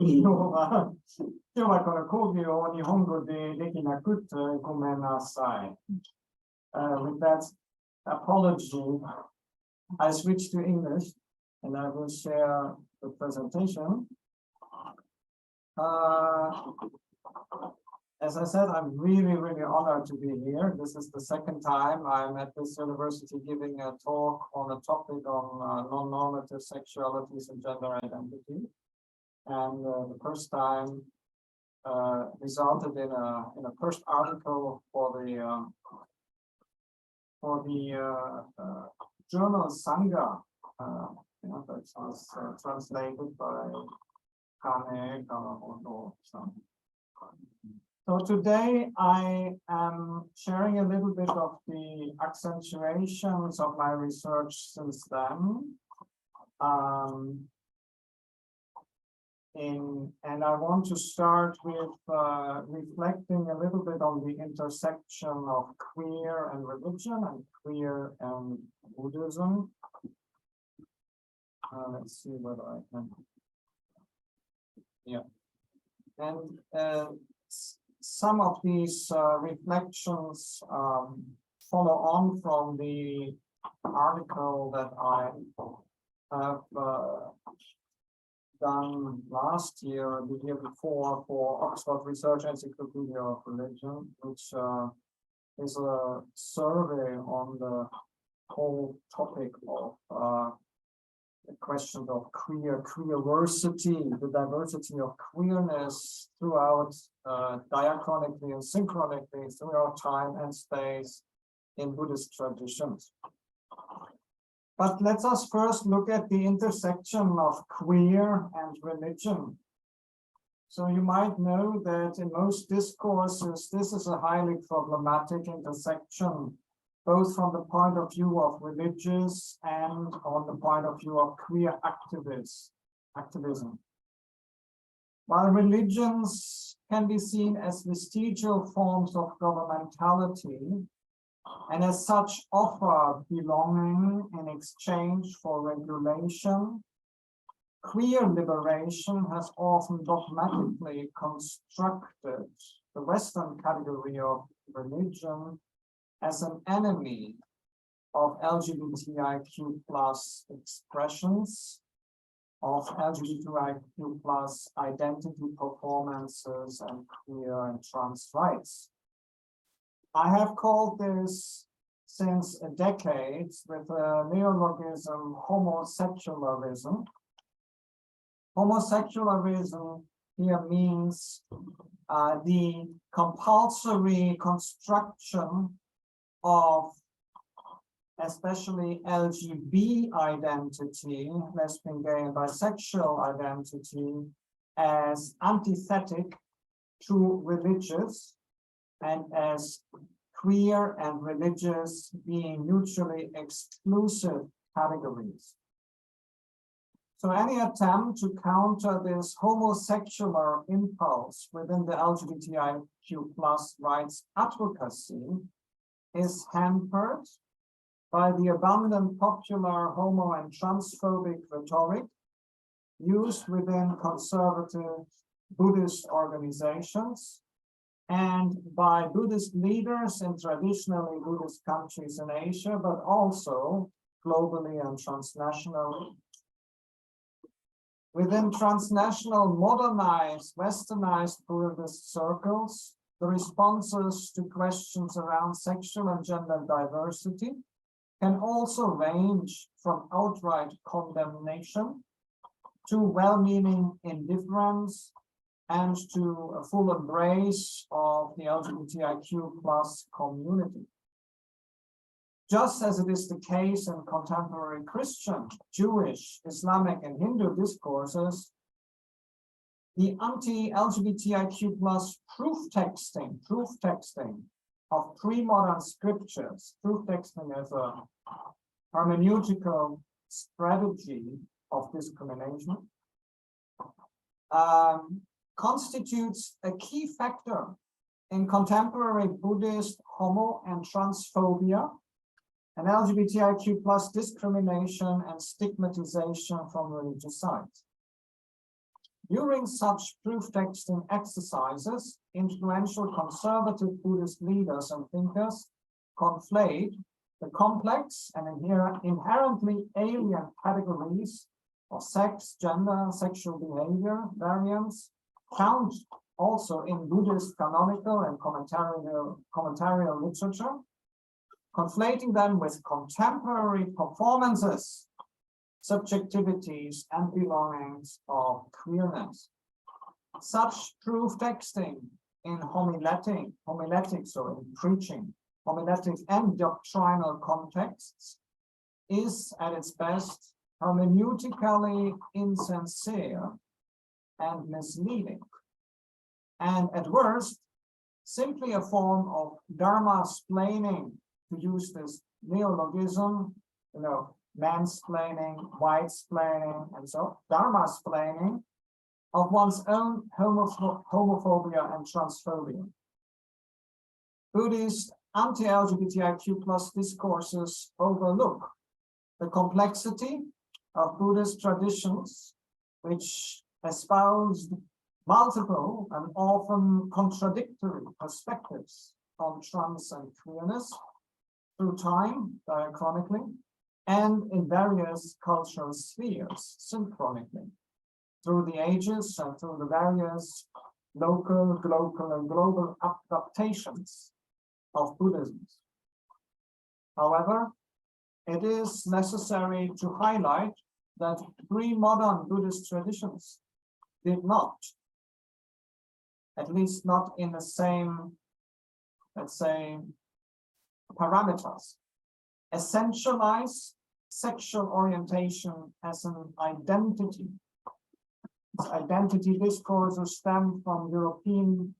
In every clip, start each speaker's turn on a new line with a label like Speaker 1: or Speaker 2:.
Speaker 1: 日はこの講義を日本語でできなくてごめんなさい。With that apology, I switch to English and I will share the presentation. As I said, I'm really honored to be here. This is the second time I'm at this university giving a talk on a topic on non-normative sexualities and gender identity. And the first time resulted in a first article for the journal Sangha. That was translated by Kane Kawamoto. So today I am sharing a little bit of the accentuations of my research since then. And I want to start with reflecting a little bit on the intersection of queer and religion and queer and Buddhism. Let's see whether I can. Yeah. And some of these reflections follow on from the article that I have done last year, the year before, for Oxford Research Encyclopedia of Religion, which is a survey on the whole topic of the question of queerversity, the diversity of queerness throughout diachronically and synchronically throughout time and space in Buddhist traditions. But let us first look at the intersection of queer and religion. So you might know that in most discourses, this is a highly problematic intersection, both from the point of view of religious and on the point of view of queer activism. While religions can be seen as vestigial forms of governmentality, and as such offer belonging in exchange for regulation, queer liberation has often dogmatically constructed the Western category of religion as an enemy of LGBTIQ+ expressions, of LGBTIQ+ identity performances, and queer and trans rights. I have called this since decades with a neologism homosexualism. Homosexualism here means the compulsory construction of especially LGB identity, lesbian, gay, and bisexual identity, as antithetic to religious, and as queer and religious being mutually exclusive categories. So any attempt to counter this homosexual impulse within the LGBTIQ+ rights advocacy is hampered by the abundant popular homo and transphobic rhetoric used within conservative Buddhist organizations and by Buddhist leaders in traditionally Buddhist countries in Asia, but also globally and transnationally. Within transnational, modernized, westernized Buddhist circles, the responses to questions around sexual and gender diversity can also range from outright condemnation to well-meaning indifference and to a full embrace of the LGBTIQ+ community. Just as it is the case in contemporary Christian, Jewish, Islamic, and Hindu discourses, the anti-LGBTIQ+ proof texting of pre-modern scriptures, proof texting as a hermeneutical strategy of discrimination, constitutes a key factor in contemporary Buddhist homo and transphobia and LGBTIQ+ discrimination and stigmatization from religious sides. During such proof texting exercises, influential conservative Buddhist leaders and thinkers conflate the complex and inherently alien categories of sex, gender, sexual behavior variants found also in Buddhist canonical and commentarial literature, conflating them with contemporary performances, subjectivities, and belongings of queerness. Such proof texting in homiletics or in preaching, homiletics and doctrinal contexts is at its best hermeneutically insincere and misleading, and at worst, simply a form of Dharma-splaining, to use this neologism, mansplaining, white-splaining, and so Dharma-splaining of one's own homophobia and transphobia. Buddhist anti-LGBTIQ+ discourses overlook the complexity of Buddhist traditions, which espoused multiple and often contradictory perspectives on trans and queerness through time, diachronically, and in various cultural spheres, synchronically, through the ages and through the various local, global, and global adaptations of Buddhism. However, it is necessary to highlight that pre-modern Buddhist traditions did not, at least not in the same, let's say, parameters, essentialize sexual orientation as an identity. Identity discourses stem from European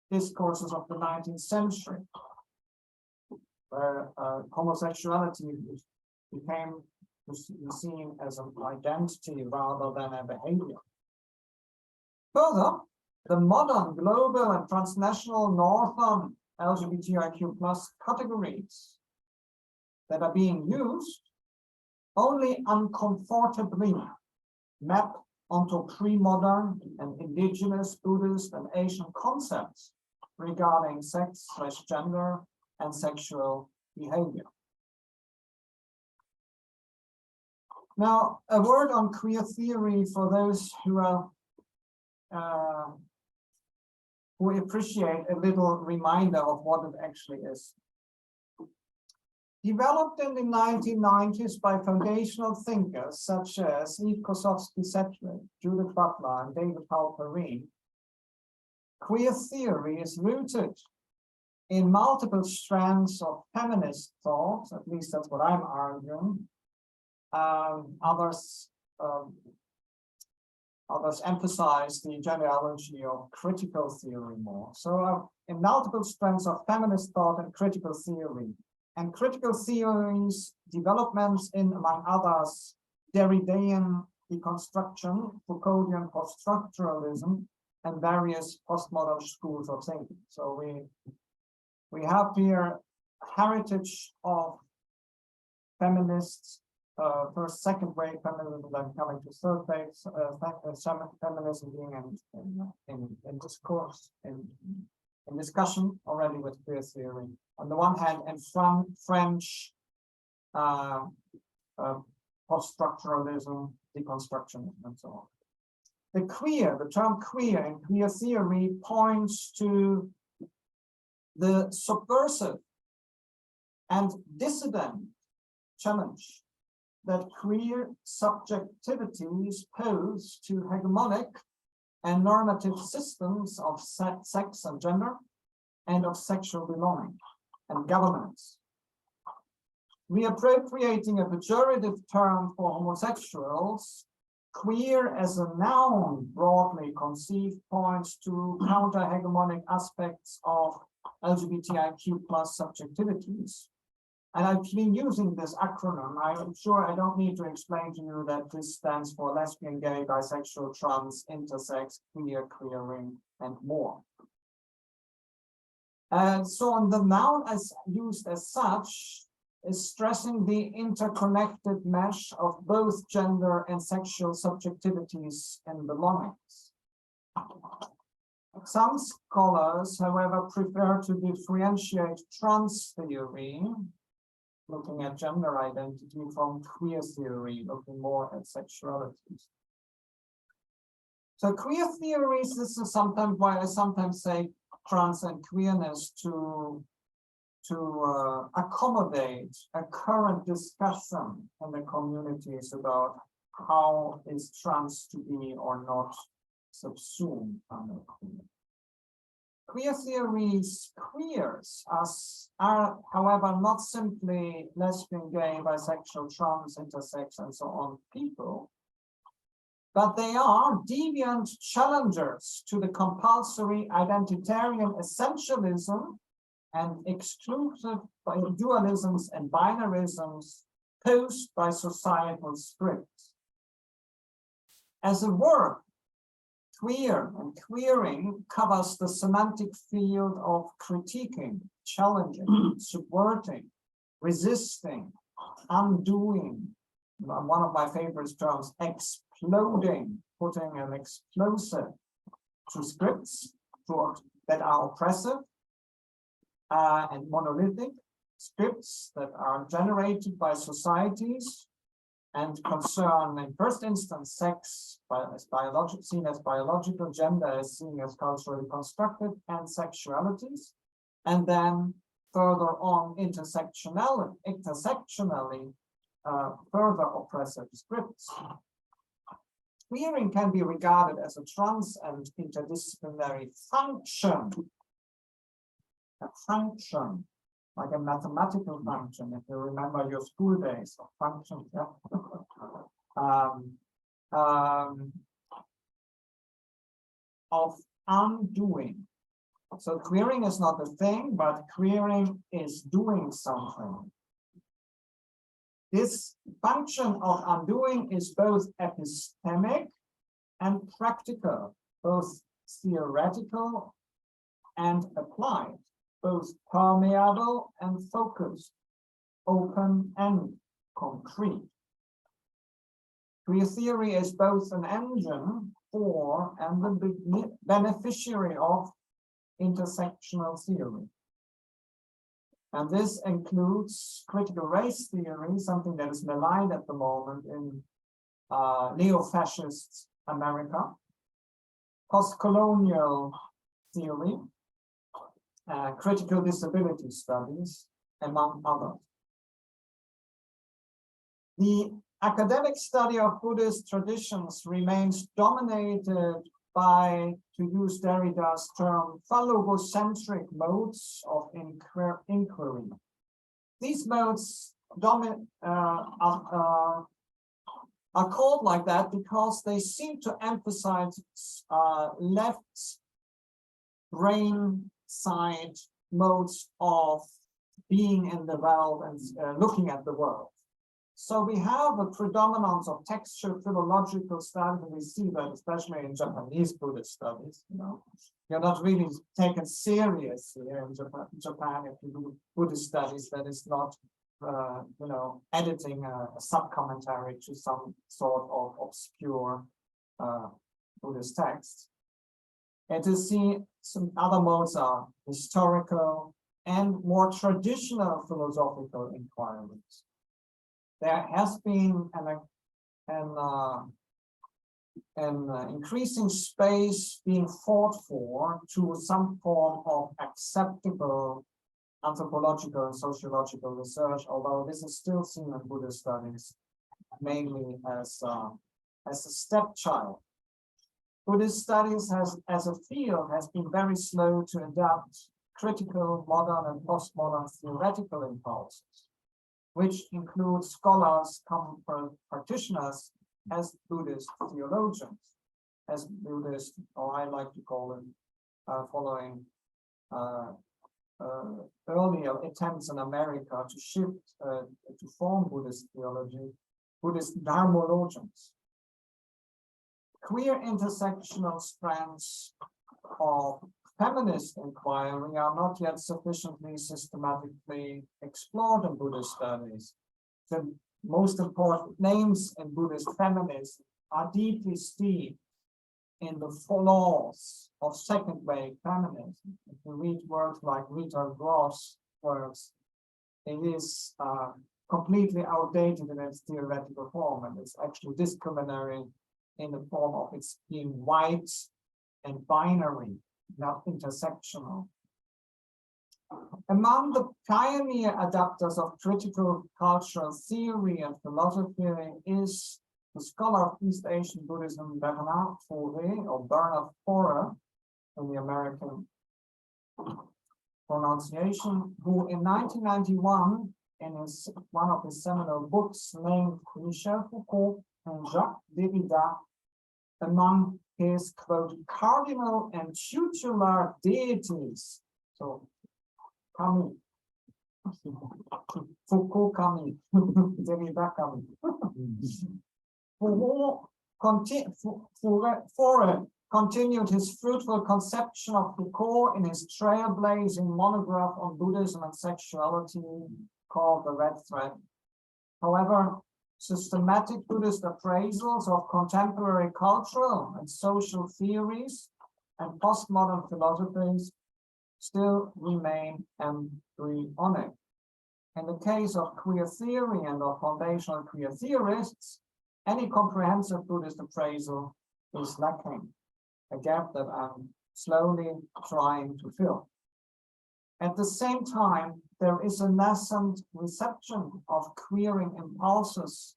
Speaker 1: discourses of the 19th century, where homosexuality became seen as an identity rather than a behavior. Further, the modern global and transnational northern LGBTIQ+ categories that are being used only uncomfortably map onto pre-modern and indigenous Buddhist and Asian concepts regarding sex, gender, and sexual behavior. Now, a word on queer theory for those who are who appreciate a little reminder of what it actually is. Developed in the 1990s by foundational thinkers such as Eve Kosofsky-Sedgwick, Judith Butler, and David Halperin, queer theory is rooted in multiple strands of feminist thought, at least that's what I'm arguing. Others emphasize the genealogy of critical theory more. So in multiple strands of feminist thought and critical theory, and critical theories, developments in, among others, Derridean deconstruction, Foucauldian post-structuralism, and various postmodern schools of thinking. So we have here heritage of feminists, first, second wave feminism, then coming to third wave feminism being in discourse, in discussion already with queer theory. On the one hand, and from French post-structuralism, deconstruction, and so on. The term queer in queer theory points to the subversive and dissident challenge that queer subjectivities pose to hegemonic and normative systems of sex and gender, and of sexual belonging and governance. Reappropriating a pejorative term for homosexuals, queer as a noun broadly conceived points to counter-hegemonic aspects of LGBTIQ+ subjectivities. And I've been using this acronym. I'm sure I don't need to explain to you that this stands for lesbian, gay, bisexual, trans, intersex, queer, queering, and more. And so on, the noun as used as such is stressing the interconnected mesh of both gender and sexual subjectivities and belongings. Some scholars, however, prefer to differentiate trans theory, looking at gender identity, from queer theory, looking more at sexualities. So queer theories, this is sometimes why I sometimes say trans and queerness to accommodate a current discussion in the communities about how is trans to be or not subsumed under queer. Queer theories, queers are, however, not simply lesbian, gay, bisexual, trans, intersex, and so on people, but they are deviant challengers to the compulsory identitarian essentialism and exclusive dualisms and binarisms posed by societal scripts. As a word, queer and queering covers the semantic field of critiquing, challenging, subverting, resisting, undoing, one of my favorite terms, exploding, putting an explosive to scripts that are oppressive and monolithic, scripts that are generated by societies and concern, in first instance, sex as seen as biological, gender as seen as culturally constructed, and sexualities, and then further on intersectionally further oppressive scripts. Queering can be regarded as a trans and interdisciplinary function, a function, like a mathematical function, if you remember your school days of functions, yeah? Of undoing. So queering is not a thing, but queering is doing something. This function of undoing is both epistemic and practical, both theoretical and applied, both permeable and focused, open and concrete. Queer theory is both an engine for and the beneficiary of intersectional theory. And this includes critical race theory, something that is maligned at the moment in neo-fascist America, post-colonial theory, critical disability studies, among others. The academic study of Buddhist traditions remains dominated by, to use Derrida's term, phallogocentric modes of inquiry. These modes are called like that because they seem to emphasize left brain side modes of being in the world and looking at the world. So we have a predominance of textual philological studies, and we see that especially in Japanese Buddhist studies. You're not really taken seriously in Japan if you do Buddhist studies that is not, editing a sub-commentary to some sort of obscure Buddhist text. And to see some other modes are historical and more traditional philosophical inquiries. There has been an increasing space being fought for to some form of acceptable anthropological and sociological research, although this is still seen in Buddhist studies mainly as a stepchild. Buddhist studies as a field has been very slow to adapt critical, modern, and postmodern theoretical impulses, which include scholars, common practitioners, as Buddhist theologians, as Buddhist, or I like to call them, following earlier attempts in America to shift, to form Buddhist theology, Buddhist Dharmologians. Queer intersectional strands of feminist inquiry are not yet sufficiently systematically explored in Buddhist studies. The most important names in Buddhist feminism are deeply steeped in the flaws of second wave feminism. If you read works like Rita Gross works, it is completely outdated in its theoretical form, and it's actually discriminatory in the form of its being white and binary, not intersectional. Among the pioneer adapters of critical cultural theory and philosophy is the scholar of East Asian Buddhism, Bernard Faure, in the American pronunciation, who in 1991, in one of his seminal books, named Michel Foucault and Jacques Derrida among his, quote, cardinal and tutelar deities. So, Camus, Foucault Camus, Derrida Camus. Faure continued his fruitful conception of Foucault in his trailblazing monograph on Buddhism and sexuality called The Red Thread. However, systematic Buddhist appraisals of contemporary cultural and social theories and postmodern philosophies still remain embryonic. In the case of queer theory and of foundational queer theorists, any comprehensive Buddhist appraisal is lacking, a gap that I'm slowly trying to fill. At the same time, there is a nascent reception of queering impulses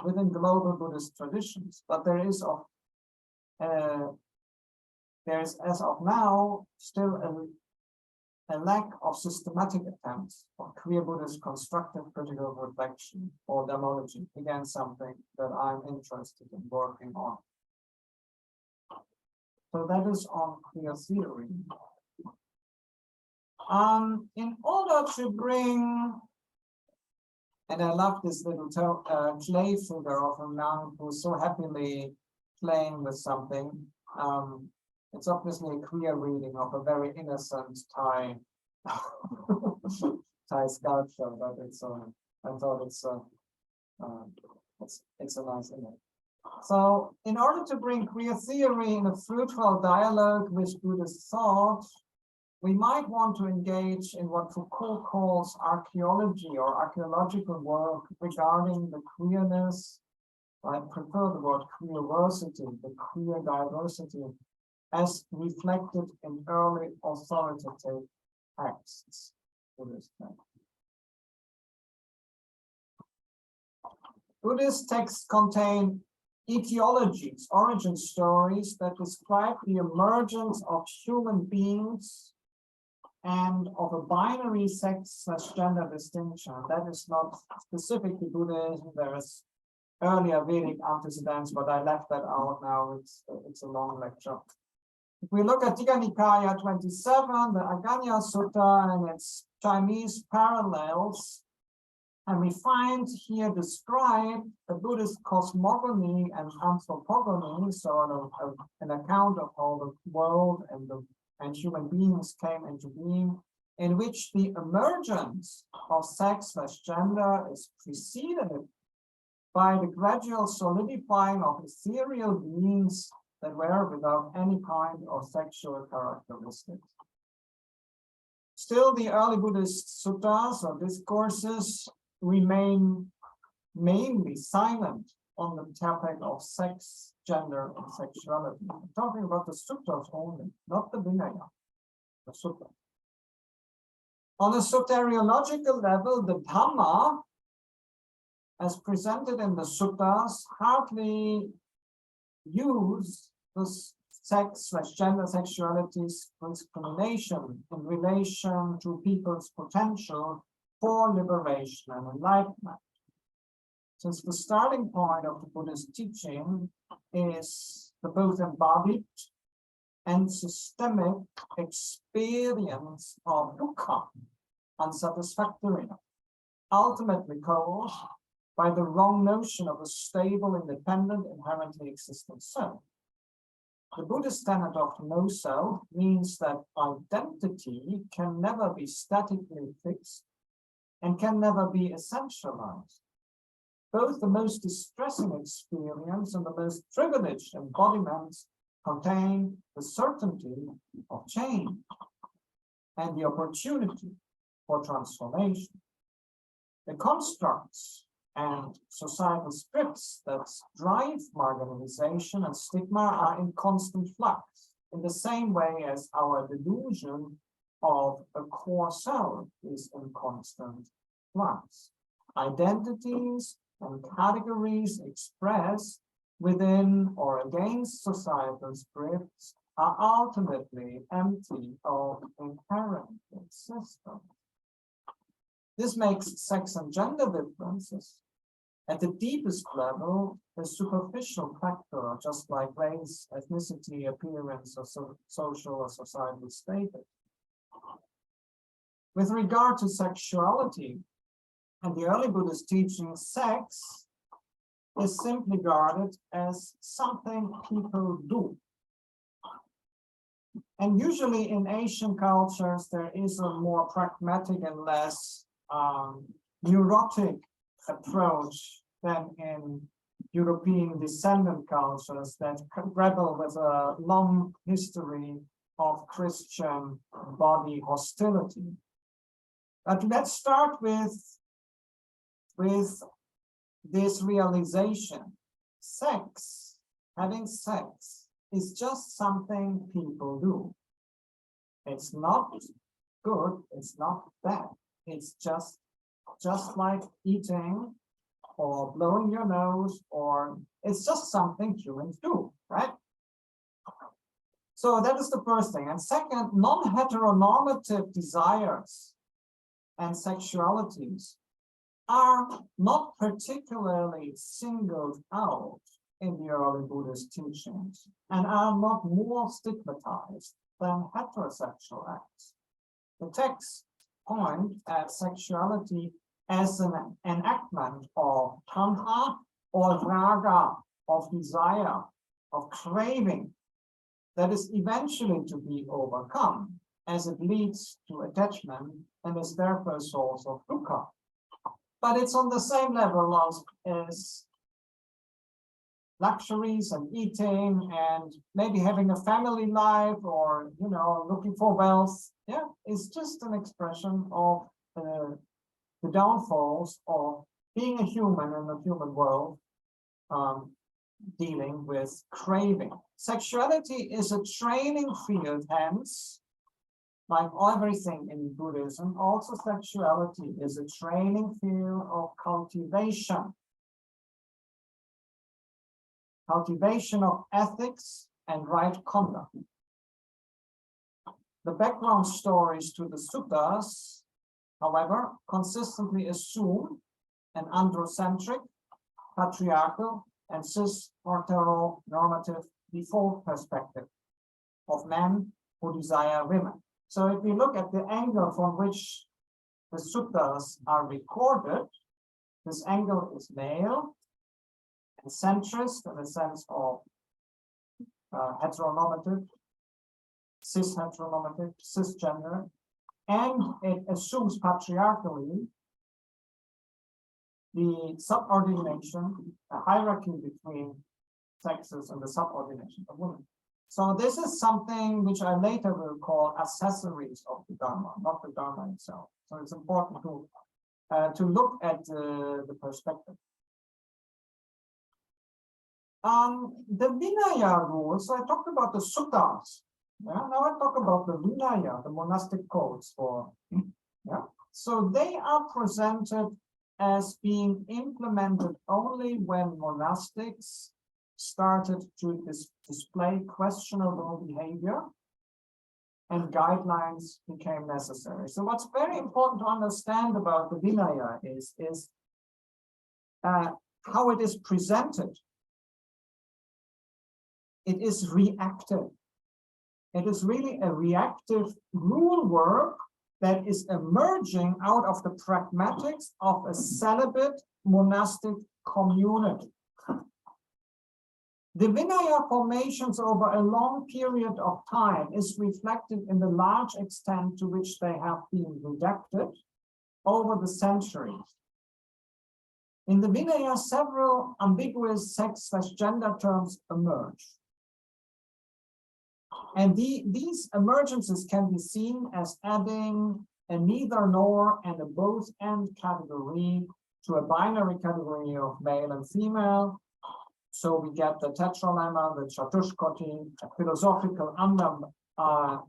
Speaker 1: within global Buddhist traditions, but there is as of now still a lack of systematic attempts for queer Buddhist constructive critical reflection or demology. Again, something that I'm interested in working on. So that is on queer theory. In order to bring, and I love this little clay figure of a monk who's so happily playing with something. It's obviously a queer reading of a very innocent Thai Thai sculpture, but I thought it's a nice image. So, in order to bring queer theory in a fruitful dialogue with Buddhist thought, we might want to engage in what Foucault calls archaeology or archaeological work regarding the queerness. I prefer the word queerversity, the queer diversity, as reflected in early authoritative texts. Buddhist texts contain etiologies, origin stories that describe the emergence of human beings and of a binary sex/gender distinction. That is not specific to Buddhism. There is earlier Vedic antecedents, but I left that out now. It's a long lecture. If we look at Digha Nikaya 27, the Aganya Sutta and its Chinese parallels, and we find here described a Buddhist cosmogony and anthropogony, so an account of how the world and human beings came into being, in which the emergence of sex/gender is preceded by the gradual solidifying of ethereal beings that were without any kind of sexual characteristics. Still, the early Buddhist suttas or discourses remain mainly silent on the topic of sex, gender, and sexuality. I'm talking about the suttas only, not the Vinaya, the sutta. On a soteriological level, the Dhamma, as presented in the suttas, hardly use the sex/gender sexuality's discrimination in relation to people's potential for liberation and enlightenment. Since the starting point of the Buddhist teaching is the both embodied and systemic experience of dukkha, unsatisfactoriness, ultimately caused by the wrong notion of a stable, independent, inherently existent self. The Buddhist tenet of no self means that identity can never be statically fixed and can never be essentialized. both the most distressing experience and the most privileged embodiments contain the certainty of change and the opportunity for transformation. The constructs and societal scripts that drive marginalization and stigma are in constant flux, in the same way as our delusion of a core self is in constant flux. Identities and categories expressed within or against societal scripts are ultimately empty of inherent existence. This makes sex and gender differences at the deepest level a superficial factor, just like race, ethnicity, appearance, or social or societal status. With regard to sexuality, and the early Buddhist teaching, sex is simply regarded as something people do. And usually in Asian cultures, there is a more pragmatic and less neurotic approach than in European descendant cultures that grapple with a long history of Christian body hostility. But let's start with this realization. Sex, having sex, is just something people do. It's not good, it's not bad. It's just like eating or blowing your nose, or it's just something humans do, right? So that is the first thing. And second, non-heteronormative desires and sexualities are not particularly singled out in the early Buddhist teachings and are not more stigmatized than heterosexual acts. The texts point at sexuality as an enactment of tanha or raga, of desire, of craving, that is eventually to be overcome as it leads to attachment and is therefore a source of dukkha. But it's on the same level as luxuries and eating and maybe having a family life or, you know, looking for wealth. Yeah, it's just an expression of the downfalls of being a human in a human world, dealing with craving. Sexuality is a training field, hence, like everything in Buddhism, also sexuality is a training field of cultivation. Cultivation of ethics and right conduct. The background stories to the suttas, however, consistently assume an androcentric, patriarchal, and cis-heteronormative default perspective of men who desire women. So if we look at the angle from which the suttas are recorded, this angle is male and centrist in the sense of heteronormative, cis-heteronormative, cisgender, and it assumes patriarchally the subordination, a hierarchy between sexes and the subordination of women. So this is something which I later will call accessories of the Dharma, not the Dharma itself. So it's important to look at the perspective. The Vinaya rules, so I talked about the suttas. Yeah? Now I talk about the Vinaya, the monastic codes for, yeah. So they are presented as being implemented only when monastics started to display questionable behavior and guidelines became necessary. So what's very important to understand about the Vinaya is how it is presented. It is reactive. It is really a reactive rule work that is emerging out of the pragmatics of a celibate monastic community. The Vinaya formations over a long period of time is reflected in the large extent to which they have been redacted over the centuries. In the Vinaya, several ambiguous sex/gender terms emerge. And these emergences can be seen as adding a neither nor and a both and category to a binary category of male and female. So we get the tetralemma, the chatushkoti, a philosophical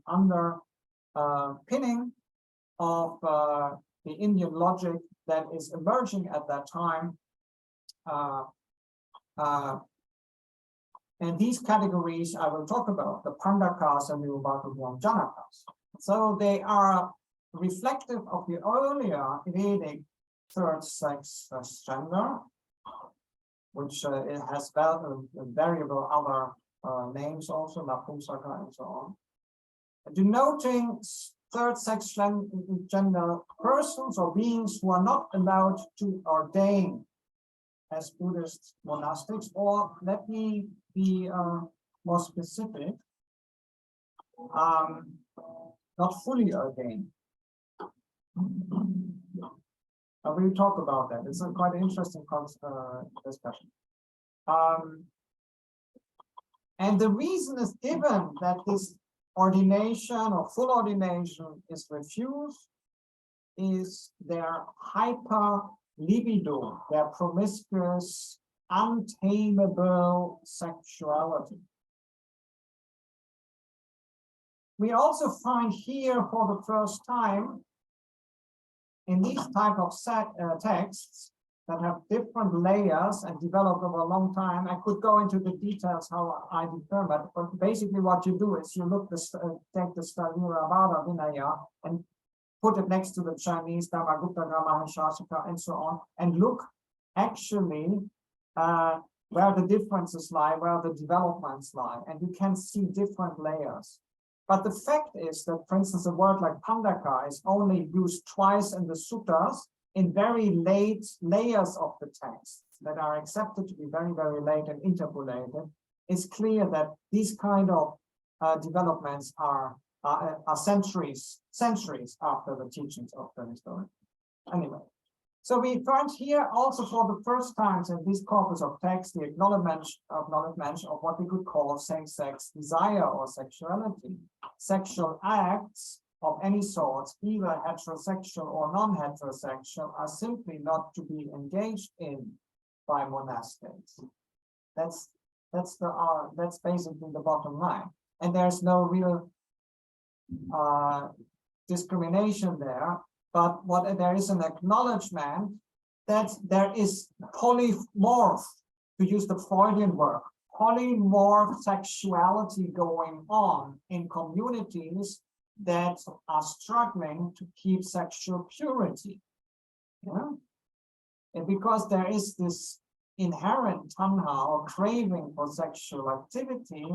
Speaker 1: underpinning of the Indian logic that is emerging at that time. And these categories I will talk about, the Pandakas and the Ubatujan-Janakas. So they are reflective of the earlier Vedic third sex gender, which it has variable other names also, Napumsaka and so on. Denoting third sex gender persons or beings who are not allowed to ordain as Buddhist monastics, or let me be more specific, not fully ordained. We'll talk about that. It's a quite interesting discussion. And the reason is given that this ordination or full ordination is refused is their hyper libido, their promiscuous, untamable sexuality. We also find here for the first time in these type of texts that have different layers and developed over a long time. I could go into the details how I determine, but basically what you do is you look take the Theravada Vinaya and put it next to the Chinese Dharmagupta, Mahashasaka, and so on, and look actually where the differences lie, where the developments lie, and you can see different layers. But the fact is that, for instance, a word like Pandaka is only used twice in the suttas in very late layers of the text that are accepted to be very, very late and interpolated. It's clear that these kind of developments are centuries after the teachings of the historian. Anyway, so we find here also for the first time in this corpus of text the acknowledgement of what we could call same-sex desire or sexuality. Sexual acts of any sort, either heterosexual or non-heterosexual, are simply not to be engaged in by monastics. That's basically the bottom line, and there's no real discrimination there. But what there is an acknowledgement that there is polymorph, to use the Freudian word, polymorph sexuality going on in communities that are struggling to keep sexual purity. Yeah? And because there is this inherent tanha or craving for sexual activity,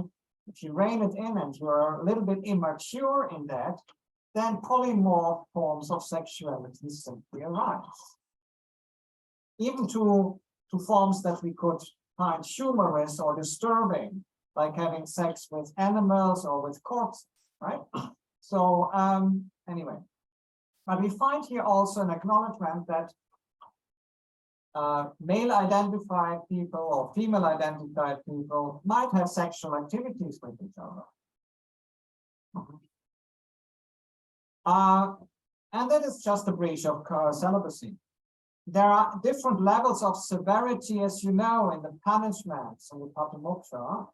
Speaker 1: if you rein it in and you're a little bit immature in that, then polymorph forms of sexuality simply arise. Even to forms that we could find humorous or disturbing, like having sex with animals or with corpses, right? So anyway, but we find here also an acknowledgement that male-identified people or female-identified people might have sexual activities with each other. And that is just a breach of celibacy. There are different levels of severity, as you know, in the punishments and the patimoksha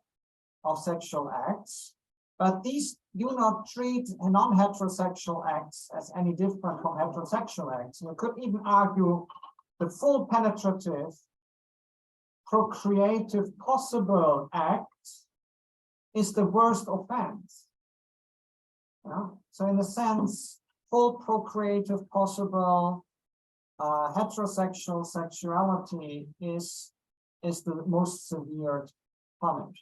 Speaker 1: of sexual acts, but these do not treat non-heterosexual acts as any different from heterosexual acts. You could even argue the full penetrative, procreative possible act is the worst offense. Yeah? So in a sense, full procreative possible heterosexual sexuality is the most severe punishment.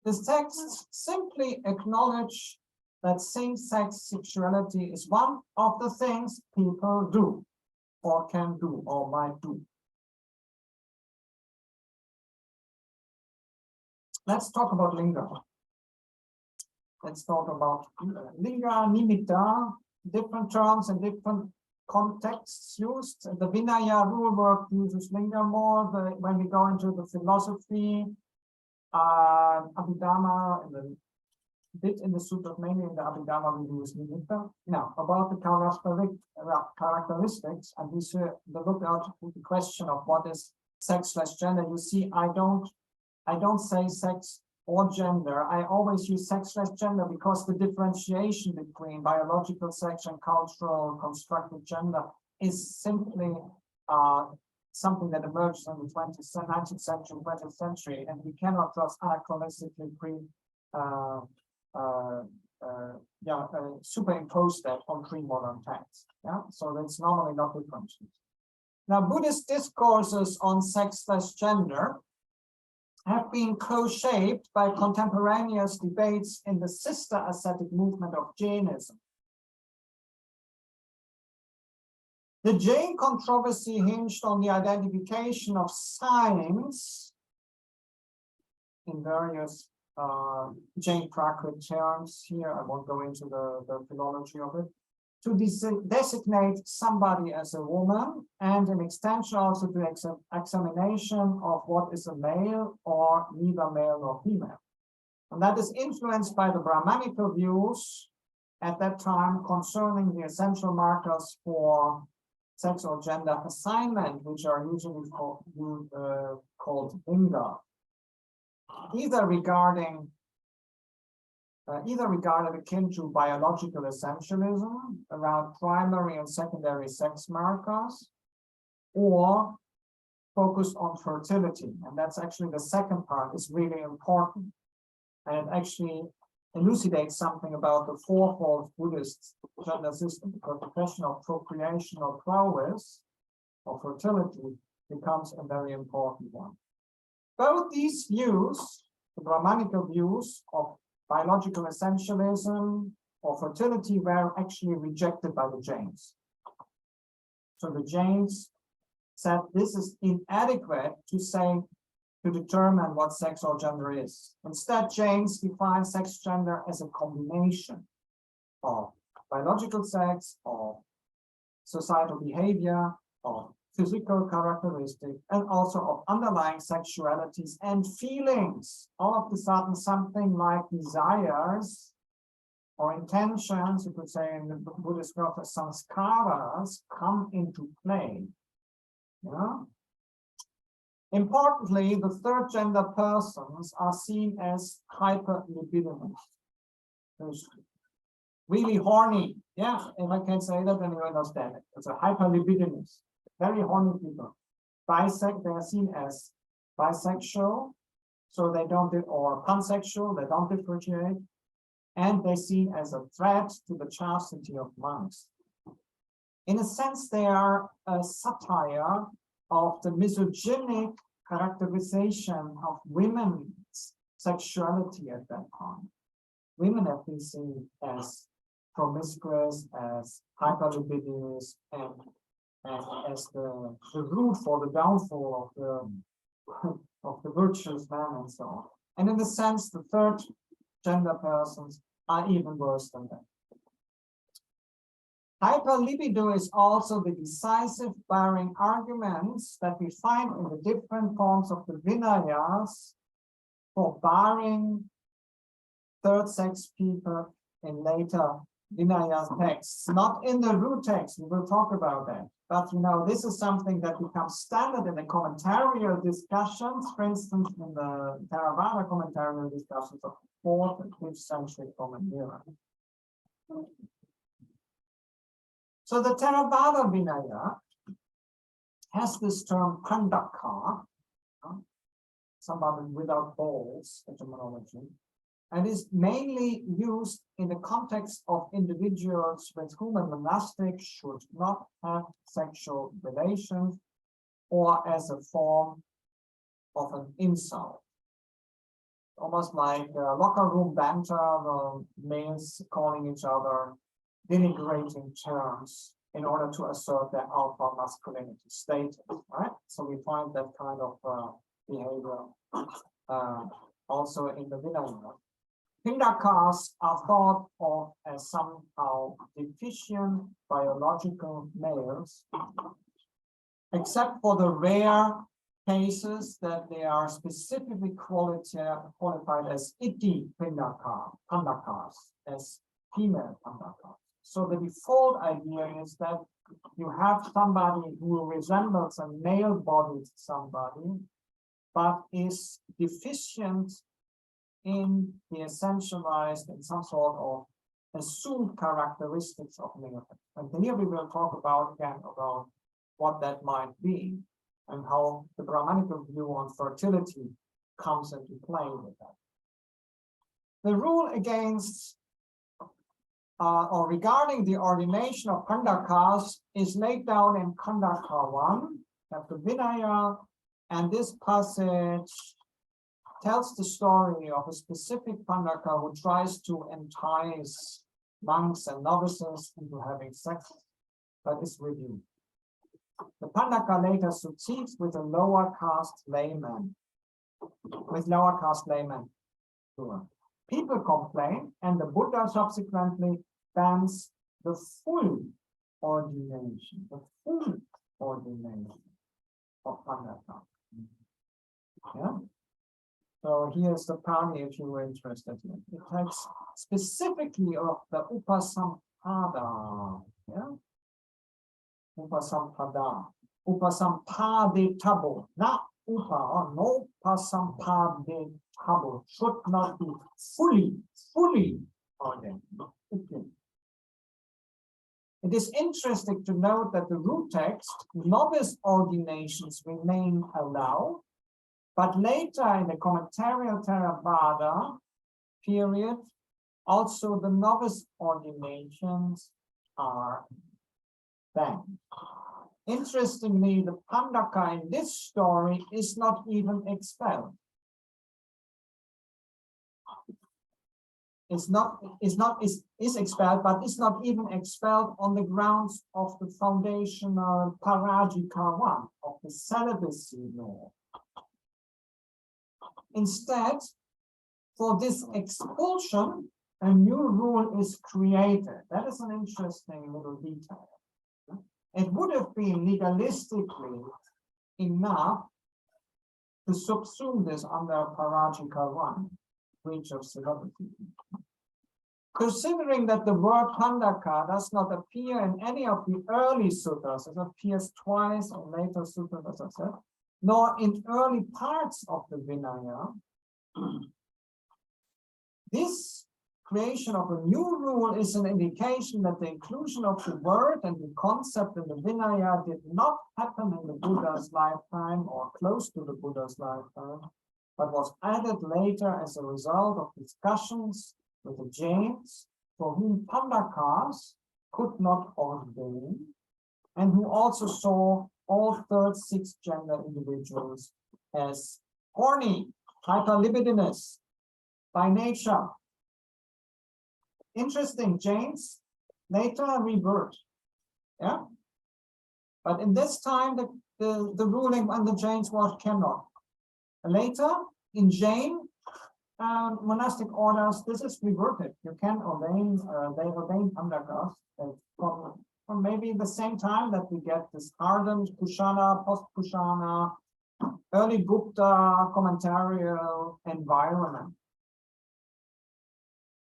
Speaker 1: This text simply acknowledge that same-sex sexuality is one of the things people do, or can do, or might do. Let's talk about linga. Let's talk about linga, nimitta, different terms and different contexts used. The Vinaya rule work uses linga more. When we go into the philosophy, Abhidhamma, in the bit in the Sutta, mainly in the Abhidhamma, we use nimitta. Now, about the characteristics, and we should look at the question of what is sex/gender. You see, I don't say sex or gender. I always use sex/gender because the differentiation between biological sex and cultural constructed gender is simply something that emerges in the 19th century, 20th century, and we cannot just anachronistically superimpose that on pre-modern texts. Yeah, so that's normally not differentiated. Now, Buddhist discourses on sex/gender have been co-shaped by contemporaneous debates in the sister ascetic movement of Jainism. The Jain controversy hinged on the identification of signs in various Jain Prakrit terms. Here, I won't go into the philology of it, to designate somebody as a woman, and an extension also to examination of what is a male or neither male nor female. And that is influenced by the Brahmanical views at that time concerning the essential markers for sex or gender assignment, which are usually called linga, either regarded akin to biological essentialism around primary and secondary sex markers, or focused on fertility. And that's actually the second part is really important. And it actually elucidates something about the fourfold Buddhist gender system, because the question of procreation or prowess or fertility becomes a very important one. Both these views, the Brahmanical views of biological essentialism or fertility, were actually rejected by the Jains. So the Jains said this is inadequate to determine what sex or gender is. Instead, Jains define sex/gender as a combination of biological sex, of societal behavior, of physical characteristics, and also of underlying sexualities and feelings. All of a sudden, something like desires or intentions, you could say in the Buddhist world, sanskaras, come into play. Yeah? Importantly, the third gender persons are seen as hyper-libidinous. Really horny. Yeah, if I can say that, then you understand it. It's a hyper-libidinous. Very horny people. They are seen as bisexual, so they don't, or pansexual, they don't differentiate, and they're seen as a threat to the chastity of monks. In a sense, they are a satire of the misogynic characterization of women's sexuality at that time. Women have been seen as promiscuous, as hyperlibidinous, and as the root for the downfall of the virtuous man and so on. And in a sense, the third gender persons are even worse than that. Hyperlibido is also the decisive barring arguments that we find in the different forms of the Vinayas for barring third sex people in later Vinaya texts, not in the root text. We will talk about that. But you know, this is something that becomes standard in the commentarial discussions, for instance, in the Theravada commentarial discussions of the 4th and 5th century Common Era. So the Theravada Vinaya has this term khandaka, somebody without balls, etymology, and is mainly used in the context of individuals with whom a monastic should not have sexual relations, or as a form of an insult. Almost like locker room banter, the males calling each other denigrating terms in order to assert their alpha masculinity status, right? So we find that kind of behavior also in the Vinaya. Pindakas are thought of as somehow deficient biological males, except for the rare cases that they are specifically qualified as iti pandakas, as female pandakas. So the default idea is that you have somebody who resembles a male-bodied somebody, but is deficient in the essentialized and some sort of assumed characteristics of male. And here we will talk about again about what that might be and how the Brahmanical view on fertility comes into play with that. The rule against or regarding the ordination of Pandakas is laid down in Khandaka 1, chapter Vinaya, and this passage tells the story of a specific Pandaka who tries to entice monks and novices into having sex, but is rebuked. The Pandaka later succeeds with a lower caste layman. People complain, and the Buddha subsequently bans the full ordination of Pandaka. Yeah. So here's the Pali if you were interested in it. It takes specifically of the Upasampada. Yeah? Upasampadetabo, not upa or no pasampadetabo, should not be fully ordained. Okay. It is interesting to note that the root text, novice ordinations remain allowed, but later in the commentarial Theravada period, also the novice ordinations are banned. Interestingly, the Pandaka in this story is not even expelled. Is expelled, but is not even expelled on the grounds of the foundational Parajika 1 of the celibacy law. Instead, for this expulsion, a new rule is created. That is an interesting little detail. It would have been legalistically enough to subsume this under Parajika 1, breach of celibacy. Considering that the word Pandaka does not appear in any of the early sutras, it appears twice in later sutras, as I said, nor in early parts of the Vinaya, this creation of a new rule is an indication that the inclusion of the word and the concept in the Vinaya did not happen in the Buddha's lifetime or close to the Buddha's lifetime, but was added later as a result of discussions with the Jains, for whom Pandakas could not ordain, and who also saw all third, sixth gender individuals as horny, hyperlibidinous by nature. Interesting, Jains later revert. Yeah. But in this time, the ruling on the Jains was cannot. Later, in Jain monastic orders, this is reverted. You can ordain, they ordain Pandakas from maybe the same time that we get this ardent Kushana, post-Kushana, early Gupta commentarial environment.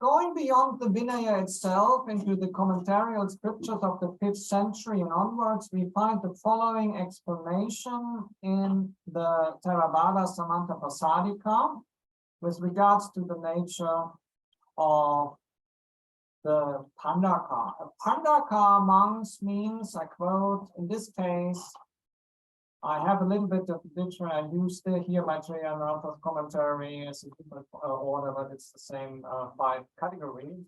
Speaker 1: Going beyond the Vinaya itself into the commentarial scriptures of the 5th century and onwards, we find the following explanation in the Theravada Samanta Pasadika with regards to the nature of the Pandaka. A Pandaka amongst means, I quote, in this case, I have a little bit of dictionary. I used here my Trianartha's commentary as a different order, but it's the same 5 categories.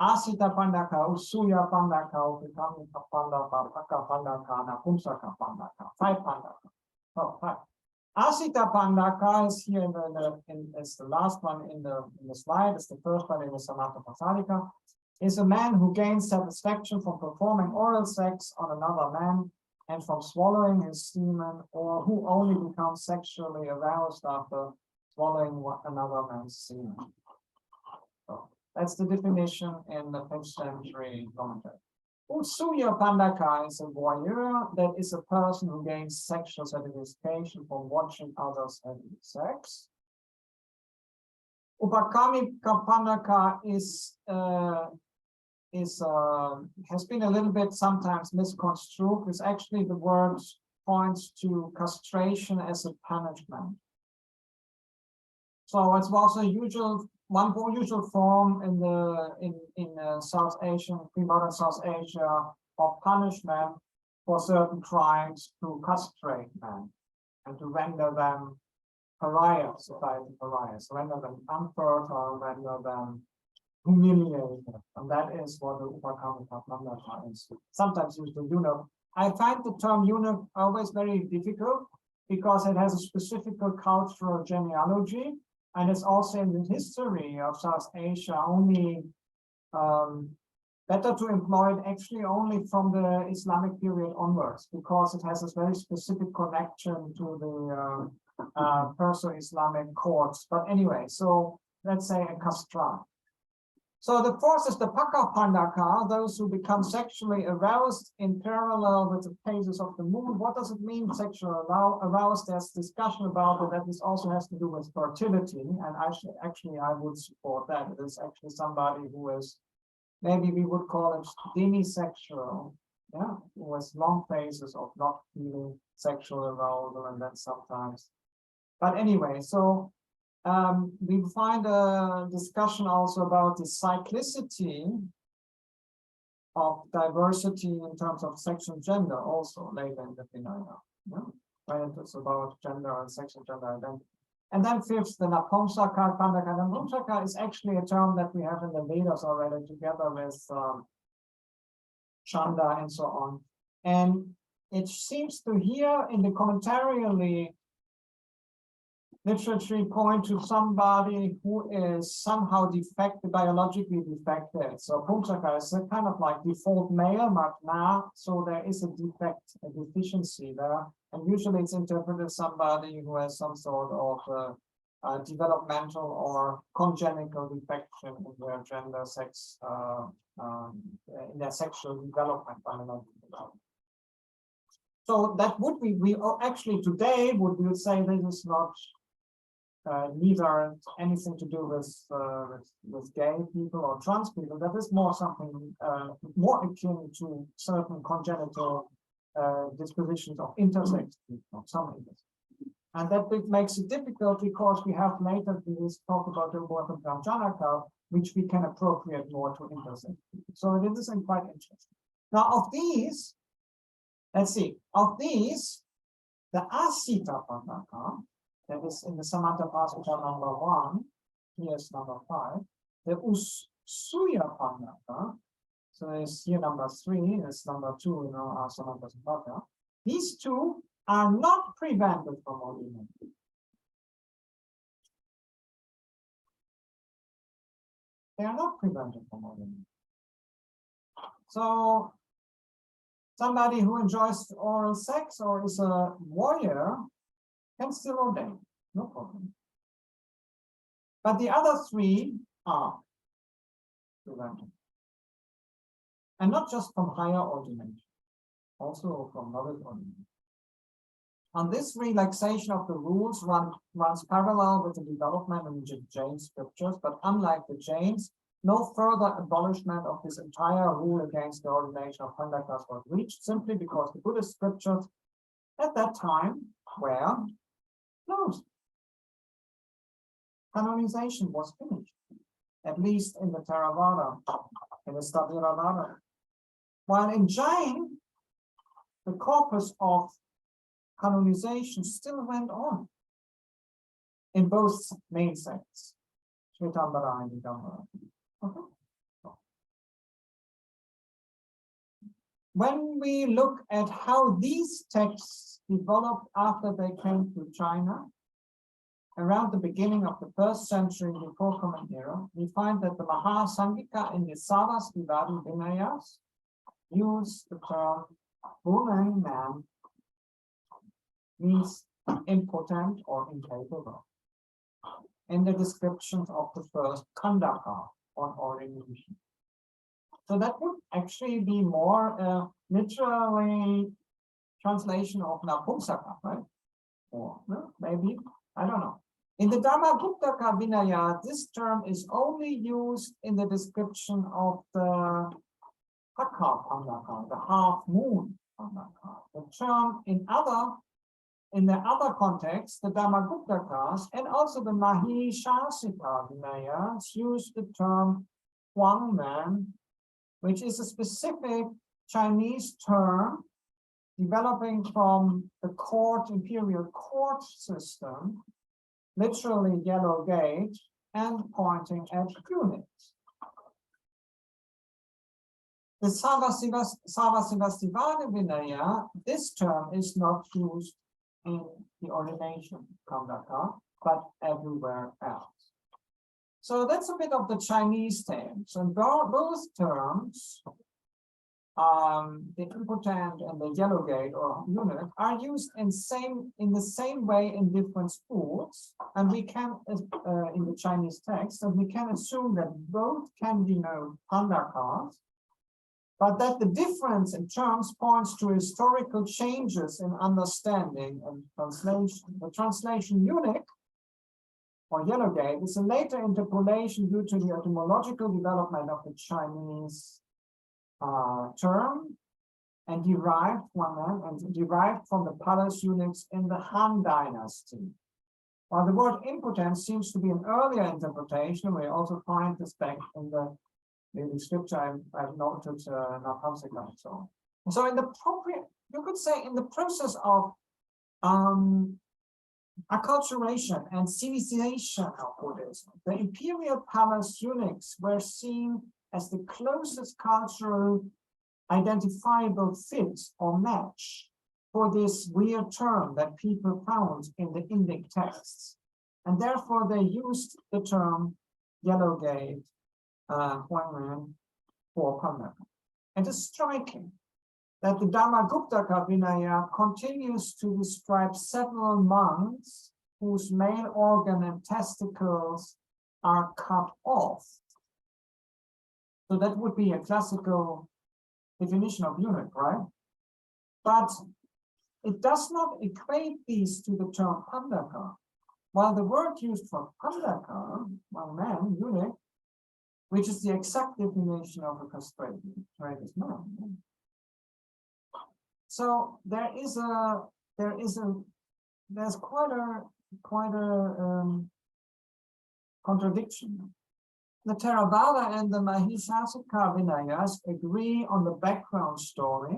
Speaker 1: Asita Pandaka, Usuya Pandaka, Upikami Pandaka, Paka Pandaka, Napumsaka Pandaka. 5 Pandaka. Oh, 5. Asita Pandaka is here it's the last one in the slide. It's the first one in the Samanta Pasadika. Is a man who gains satisfaction from performing oral sex on another man and from swallowing his semen, or who only becomes sexually aroused after swallowing another man's semen. That's the definition in the 5th century commentary. Usuya Pandaka is a voyeur, that is a person who gains sexual satisfaction from watching others having sex. Upakamika Pandaka has been a little bit sometimes misconstrued, because actually the word points to castration as a punishment. So it's also one more usual form in South Asian, pre-modern South Asia, of punishment for certain crimes to castrate men and to render them pariahs, society pariahs, render them unfertile, render them humiliated. And that is what the Upakamika Pandaka is. Sometimes used to eunuch. I find the term eunuch always very difficult because it has a specific cultural genealogy. And it's also in the history of South Asia only better to employ it actually only from the Islamic period onwards, because it has a very specific connection to the Perso-Islamic courts. But anyway, so let's say a castra. So the fourth is the Paka Pandaka, those who become sexually aroused in parallel with the phases of the moon. What does it mean, sexually aroused? There's discussion about it, that this also has to do with fertility. And actually, I would support that. It is actually somebody who is, maybe we would call it demisexual, yeah, who has long phases of not feeling sexual arousal, and then sometimes. But anyway, so we find a discussion also about the cyclicity of diversity in terms of sexual gender also later in the Vinaya. Yeah? When it's about gender and sexual gender identity. And then fifth, the Napumsaka Pandaka. Napumsaka is actually a term that we have in the Vedas already, together with Chanda and so on. And it seems to here in the commentarially literature point to somebody who is somehow defective, biologically defective. So Pumsaka is a kind of like default male, Matna, so there is a defect, a deficiency there. And usually it's interpreted as somebody who has some sort of developmental or congenital defection in their gender, sex, in their sexual development, biological development. So that would be, we actually today would say this is not neither anything to do with gay people or trans people. That is more something more akin to certain congenital dispositions of intersex people, some intersex. And that makes it difficult because we have later this talk about the word of Janaka, which we can appropriate more to intersex people. So it is quite interesting. Now of these, let's see, of these, the Asita Pandaka, that is in the Samantha Pascha number 1, here's number 5. The Usuya Pandaka, so it's here number 3, it's number 2 in our Samantha Pascha. These two are not prevented from ordination. They are not prevented from ordination. So somebody who enjoys oral sex or is a warrior can still ordain, no problem. But the other 3 are prevented. And not just from higher ordination, also from novice ordination. And this relaxation of the rules runs parallel with the development in the Jain scriptures, but unlike the Jains, no further abolishment of this entire rule against the ordination of Pandakas was reached, simply because the Buddhist scriptures at that time were closed. Canonization was finished, at least in the Theravada, in the Sthaviravada. While in Jain, the corpus of canonization still went on in both main sects, Shvetambara and Digambara. Okay. When we look at how these texts developed after they came to China, around the beginning of the 1st century before Common Era, we find that the Mahasangika in the Savas Vivadi Vinayas use the term woman, man, means impotent or incapable in the descriptions of the first Kandaka, on ordination. So that would actually be more literally translation of Napumsaka, right? Or no, maybe, I don't know. In the Dharma-guptaka Vinaya, this term is only used in the description of the Hakka Pandaka, the half moon Pandaka. The term in the other contexts, the Dharma-guptakas and also the Mahishasika Vinayas use the term Huangman, which is a specific Chinese term developing from the imperial court system, literally yellow gate, and pointing at eunuchs. The Sarvasivastivana Vinaya, this term is not used in the ordination Kandaka, but everywhere else. So that's a bit of the Chinese terms. And both terms, the impotent and the yellow gate or eunuch, are used in the same way in different schools, and we can in the Chinese text, and we can assume that both can denote pandakas, but that the difference in terms points to historical changes in understanding and translation. The translation eunuch or yellow gate is a later interpolation due to the etymological development of the Chinese term and derived from the palace eunuchs in the Han Dynasty. While the word impotent seems to be an earlier interpretation, we also find this back in the scripture I've noted Napamsika and so on. So in the you could say in the process of acculturation and civilization of Buddhism, the imperial palace eunuchs were seen as the closest cultural identifiable fit or match for this weird term that people found in the Indic texts. And therefore they used the term yellow gate, Huangman, for Pandaka. It is striking that the Dharma-guptaka Vinaya continues to describe several monks whose male organ and testicles are cut off. So that would be a classical definition of eunuch, right? But it does not equate these to the term pandaka. While the word used for pandaka, well, man, eunuch, which is the exact definition of a castrated man. So there's quite a contradiction. The Theravada and the Mahishasika Vinayas agree on the background story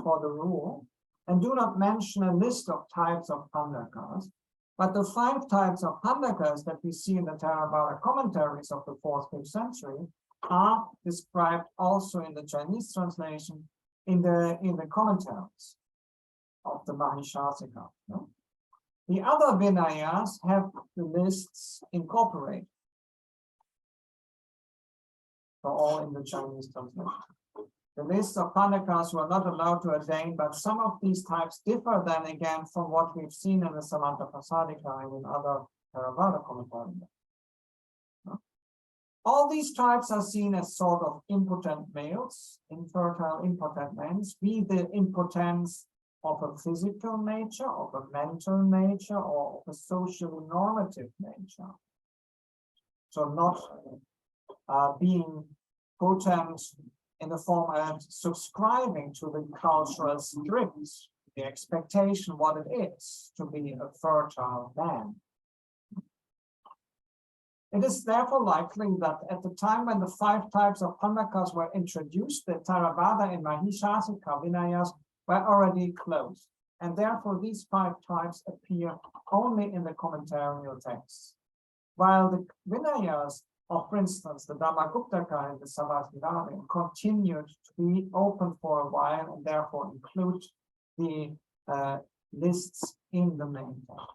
Speaker 1: for the rule and do not mention a list of types of pandakas, but the 5 types of pandakas that we see in the Theravada commentaries of the 4th, 5th century are described also in the Chinese translation in the commentaries of the Mahishasika. No? The other Vinayas have the lists incorporated. For all in the Chinese translation. The list of pandakas were not allowed to ordain, but some of these types differ then again from what we've seen in the Samantaprasadika and in other Theravada commentaries. All these types are seen as sort of impotent males, infertile impotent men, be the impotence of a physical nature, of a mental nature, or of a socially normative nature. So not being potent in the form of subscribing to the cultural scripts, the expectation what it is to be a fertile man. It is therefore likely that at the time when the 5 types of pandakas were introduced, the Theravada and Mahishasika Vinayas were already closed, and therefore these 5 types appear only in the commentarial texts, while the Vinayas of, for instance, the Dharma-guptaka and the Sarvasivana continued to be open for a while and therefore include the lists in the main text.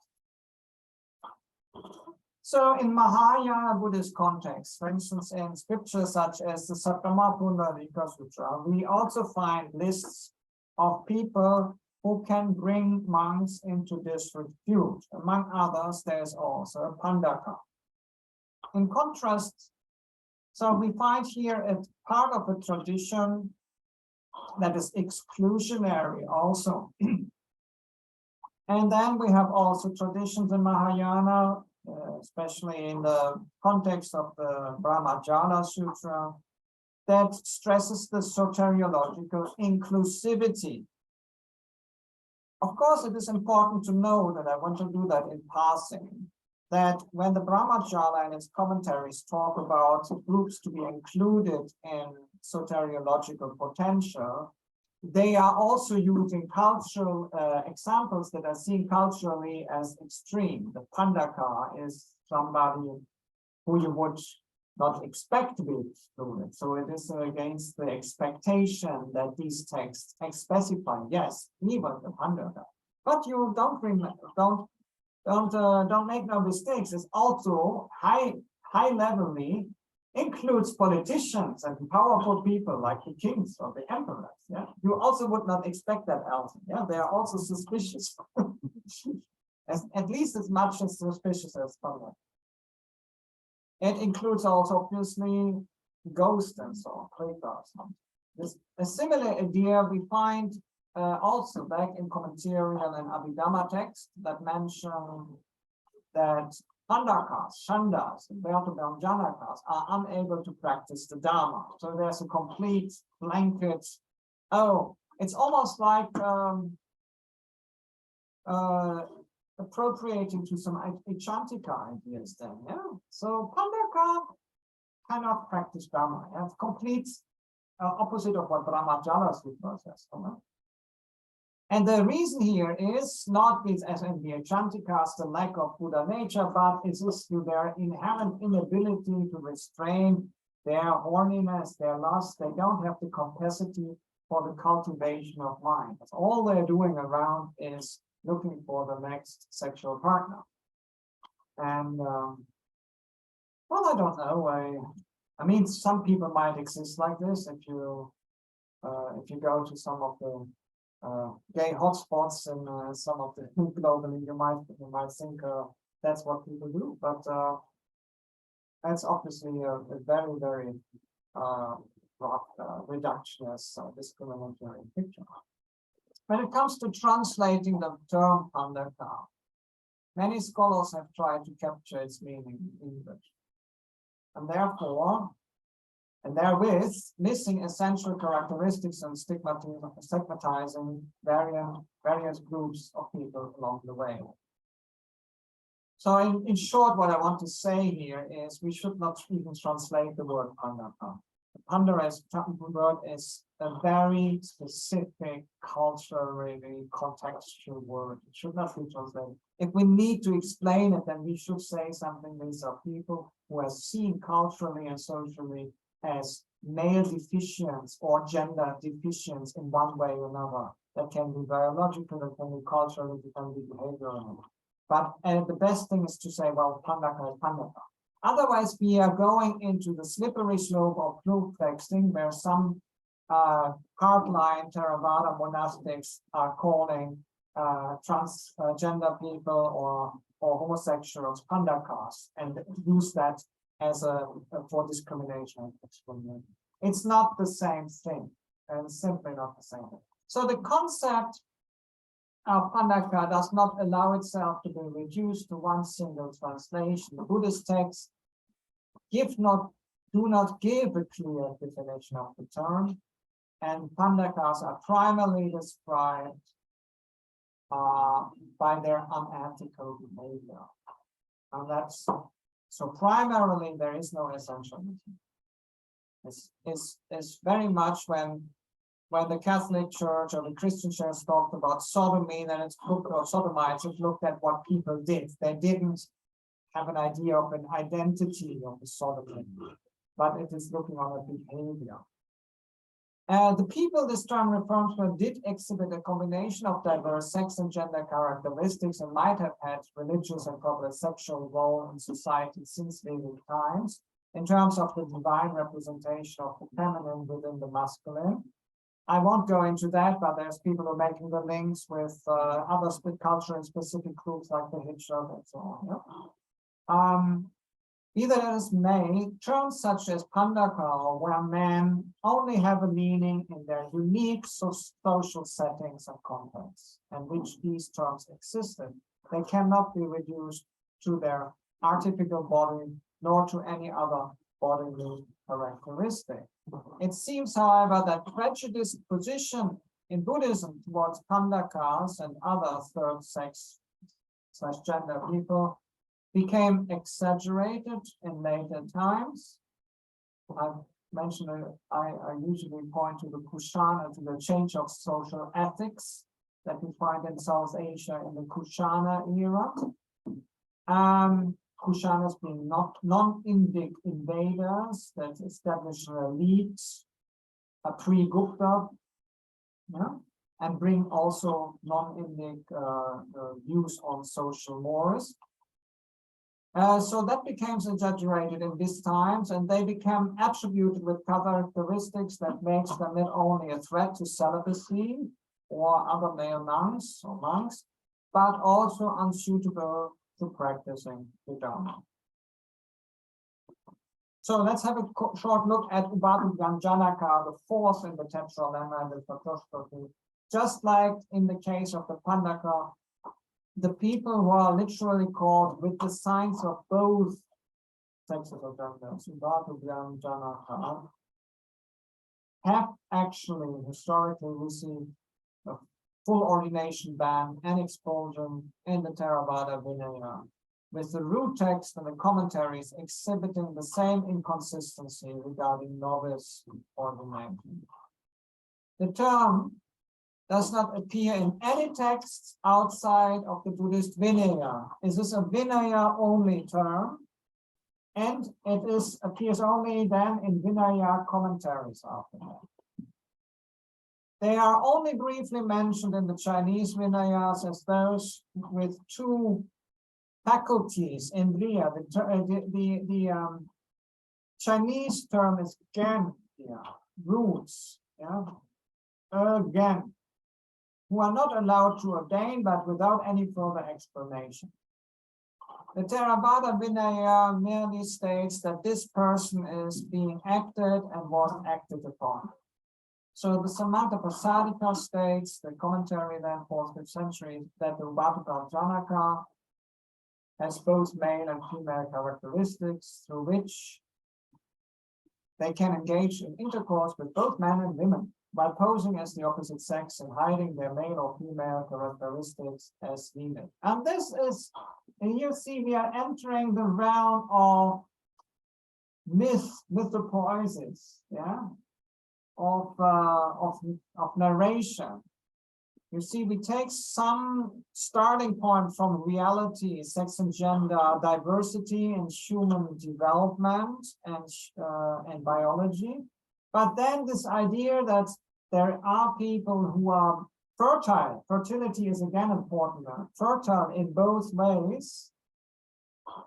Speaker 1: So in Mahayana Buddhist context, for instance, in scriptures such as the Sattama Pundarika Sutra, we also find lists of people who can bring monks into disrepute. Among others, there's also a pandaka. In contrast So we find here a part of a tradition that is exclusionary also. And then we have also traditions in Mahayana, especially in the context of the Brahmajala Sutra, that stresses the soteriological inclusivity. Of course, it is important to know that I want to do that in passing, that when the Brahmajala and its commentaries talk about groups to be included in soteriological potential, they are also using cultural examples that are seen culturally as extreme. The Pandaka is somebody who you would not expect to be excluded. So it is against the expectation that these texts specify, yes, even the Pandaka. But you don't make no mistakes. It's also high levelly includes politicians and powerful people like the kings or the emperors. Yeah, you also would not expect that else. Yeah, they are also suspicious, at least as much as suspicious as Pandaka. It includes also obviously ghosts and so on, This a similar idea we find also back in commentarial and Abhidhamma texts that mention that Pandakas, Shandas, and Janakas are unable to practice the Dharma. So there's a complete blanket. Oh, it's almost like appropriating to some Echantika ideas then, yeah? So Pandaka cannot practice Dharma. It's complete opposite of what Brahmajala Sutra says. And the reason here is not this, as in the Echantikas, the lack of Buddha nature, but it's just their inherent inability to restrain their horniness, their lust. They don't have the capacity for the cultivation of mind. That's all they're doing around is looking for the next sexual partner. And well, I don't know. I mean, some people might exist like this. If you go to some of the gay hotspots in some of the globally, you might think that's what people do, but that's obviously a very, very reductionist, discriminatory picture. When it comes to translating the term Pandaka, many scholars have tried to capture its meaning in English, and therefore, and therewith, missing essential characteristics and stigmatizing various groups of people along the way. So in short, what I want to say here is we should not even translate the word Pandaka. The Pandaka word is a very specific, culturally contextual word. It should not be translated. If we need to explain it, then we should say something. These are people who are seen culturally and socially as male deficients or gender deficients in one way or another. That can be biological, that can be cultural, that can be behavioral. But the best thing is to say, well, Pandaka is Pandaka. Otherwise, we are going into the slippery slope of proof texting, where some hardline Theravada monastics are calling transgender people or homosexuals Pandakas, and use that as for discrimination. It's not the same thing, and simply not the same thing. So the concept of Pandaka does not allow itself to be reduced to one single translation. The Buddhist texts do not give a clear definition of the term, and Pandakas are primarily described by their unethical behavior. And that's so primarily there is no essentialism. It's very much when the Catholic Church or the Christian Church talked about sodomy, then it's looked, or sodomites, it looked at what people did. They didn't have an idea of an identity of the sodomy, but it is looking on a behavior. The people this term refers to did exhibit a combination of diverse sex and gender characteristics and might have had religious and probably sexual role in society since Vedic times in terms of the divine representation of the feminine within the masculine. I won't go into that, but there's people who are making the links with other culturally specific groups like the Hijra and so on. Yeah? Be that as may, terms such as Pandaka, where men only have a meaning in their unique social settings and contexts, in which these terms existed, they cannot be reduced to their artificial body, nor to any other bodily characteristic. It seems, however, that prejudiced position in Buddhism towards Pandakas and other third sex / gender people became exaggerated in later times. I've mentioned, I usually point to the Kushana, to the change of social ethics that we find in South Asia in the Kushana era. Kushanas being non-Indic invaders that establish an elite, a pre-Gupta, and bring also non-Indic views on social mores. So that became exaggerated in these times, and they became attributed with characteristics that makes them not only a threat to celibacy or other male nuns or monks, but also unsuitable to practicing the Dharma. So let's have a short look at Ubadu Janaka, the fourth in the temporal lemma and the Patoshpati. Just like in the case of the Pandaka, the people who are literally called with the signs of both sexes of genders, Ubadu Janaka, have actually historically received a full ordination ban and expulsion in the Theravada Vinaya, with the root text and the commentaries exhibiting the same inconsistency regarding novice ordination. The term does not appear in any texts outside of the Buddhist Vinaya. Is this a Vinaya-only term? And it appears only then in Vinaya commentaries after that. They are only briefly mentioned in the Chinese Vinayas as those with two faculties, indriya. The Chinese term is gen, roots, gen, who are not allowed to ordain, but without any further explanation. The Theravada Vinaya merely states that this person is being acted and was acted upon. So the Samantapasadika states, the commentary then 4th, 5th century, that the Ubadu Janaka has both male and female characteristics through which they can engage in intercourse with both men and women while posing as the opposite sex and hiding their male or female characteristics as needed. And this is, and you see, we are entering the realm of mythopoiesis, of narration. You see, we take some starting point from reality, sex and gender, diversity and human development and biology. But then this idea that there are people who are fertile, fertility is again important, fertile in both ways,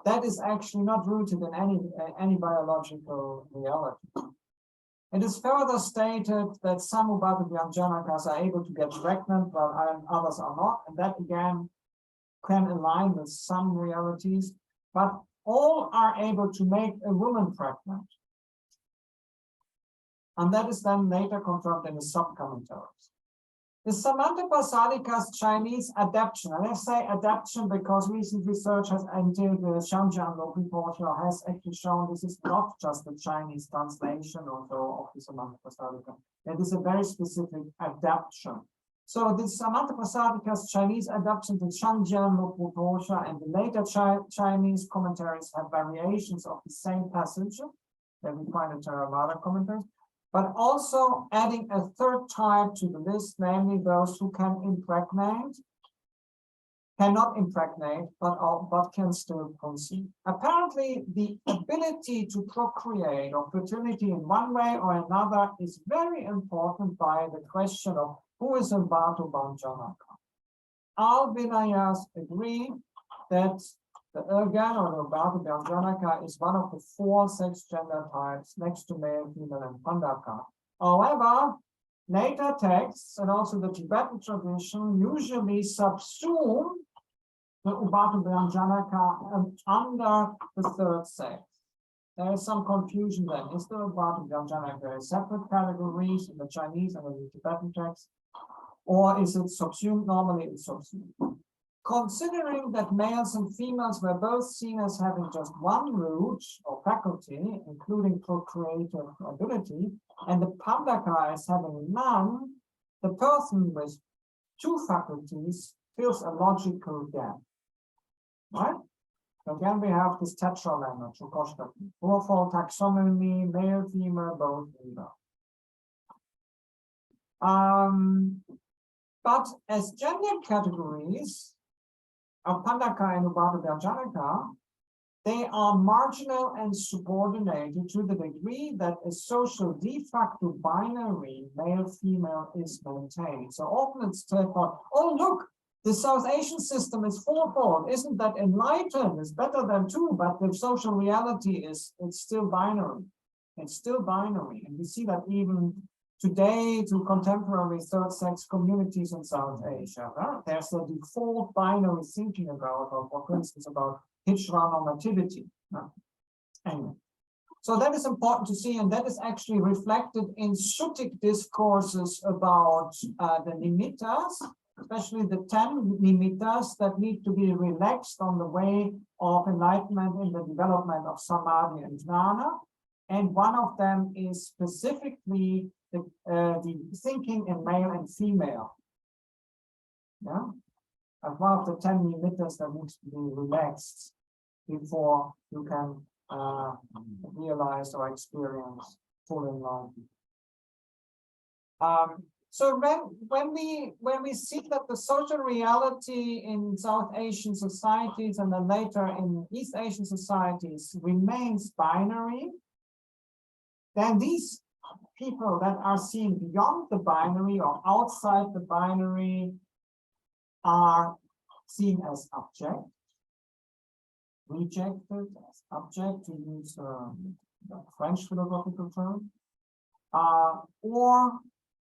Speaker 1: that is actually not rooted in any biological reality. It is further stated that some Ubadu Janakas are able to get pregnant while others are not, and that again can align with some realities, but all are able to make a woman pregnant. And that is then later confirmed in the sub-commentaries. The Samantapasadika's Chinese adaptation, and I say adaptation because recent research has until the Shanjiang report has actually shown this is not just a Chinese translation also of the Samantapasadika. It is a very specific adaptation. So the Samantapasadika's Chinese adaptation to Shanjiang Loputosha and the later Chinese commentaries have variations of the same passage that we find in Theravada commentaries, but also adding a third type to the list, namely those who can impregnate, cannot impregnate, but can still conceive. Apparently, the ability to procreate or fertility in one way or another is very important by the question of who is a Ubadu Janaka. All Vinayas agree that the Ergan or the Ubadu Janaka is one of the 4 sex gender types next to male, female, and Pandaka. However, later texts and also the Tibetan tradition usually subsume the Ubadu Janaka under the 3rd sex. there is some confusion then. Is the Ubata Vyanjanaka separate categories in the Chinese and in the Tibetan text? Or is it subsumed? Normally it's subsumed. Considering that males and females were both seen as having just one root or faculty, including procreative ability, and the Pandaka as having none, the person with two faculties fills a logical gap. Right? Again, we have this tetralemma, fourfold taxonomy, male, female, both either. But as gender categories of Pandaka and Ubata Vyanjanaka, they are marginal and subordinated to the degree that a social de facto binary male-female is maintained. So often it's thought, oh look, the South Asian system is fourfold. Isn't that enlightened? It's better than two, but the social reality is it's still binary. It's still binary. And we see that even today to contemporary third sex communities in South Asia. There's a default binary thinking about, or for instance, about Hijra normativity. Anyway. So that is important to see, and that is actually reflected in Suttic discourses about the nimittas, especially the 10 nimittas that need to be relaxed on the way of enlightenment in the development of samadhi and jnana. And one of them is specifically the thinking in male and female. Yeah, as one of the 10 nimittas that needs to be relaxed before you can realize or experience full enlightenment. So when we see that the social reality in South Asian societies and then later in East Asian societies remains binary, then these people that are seen beyond the binary or outside the binary are seen as object, rejected as object, to use the French philosophical term, or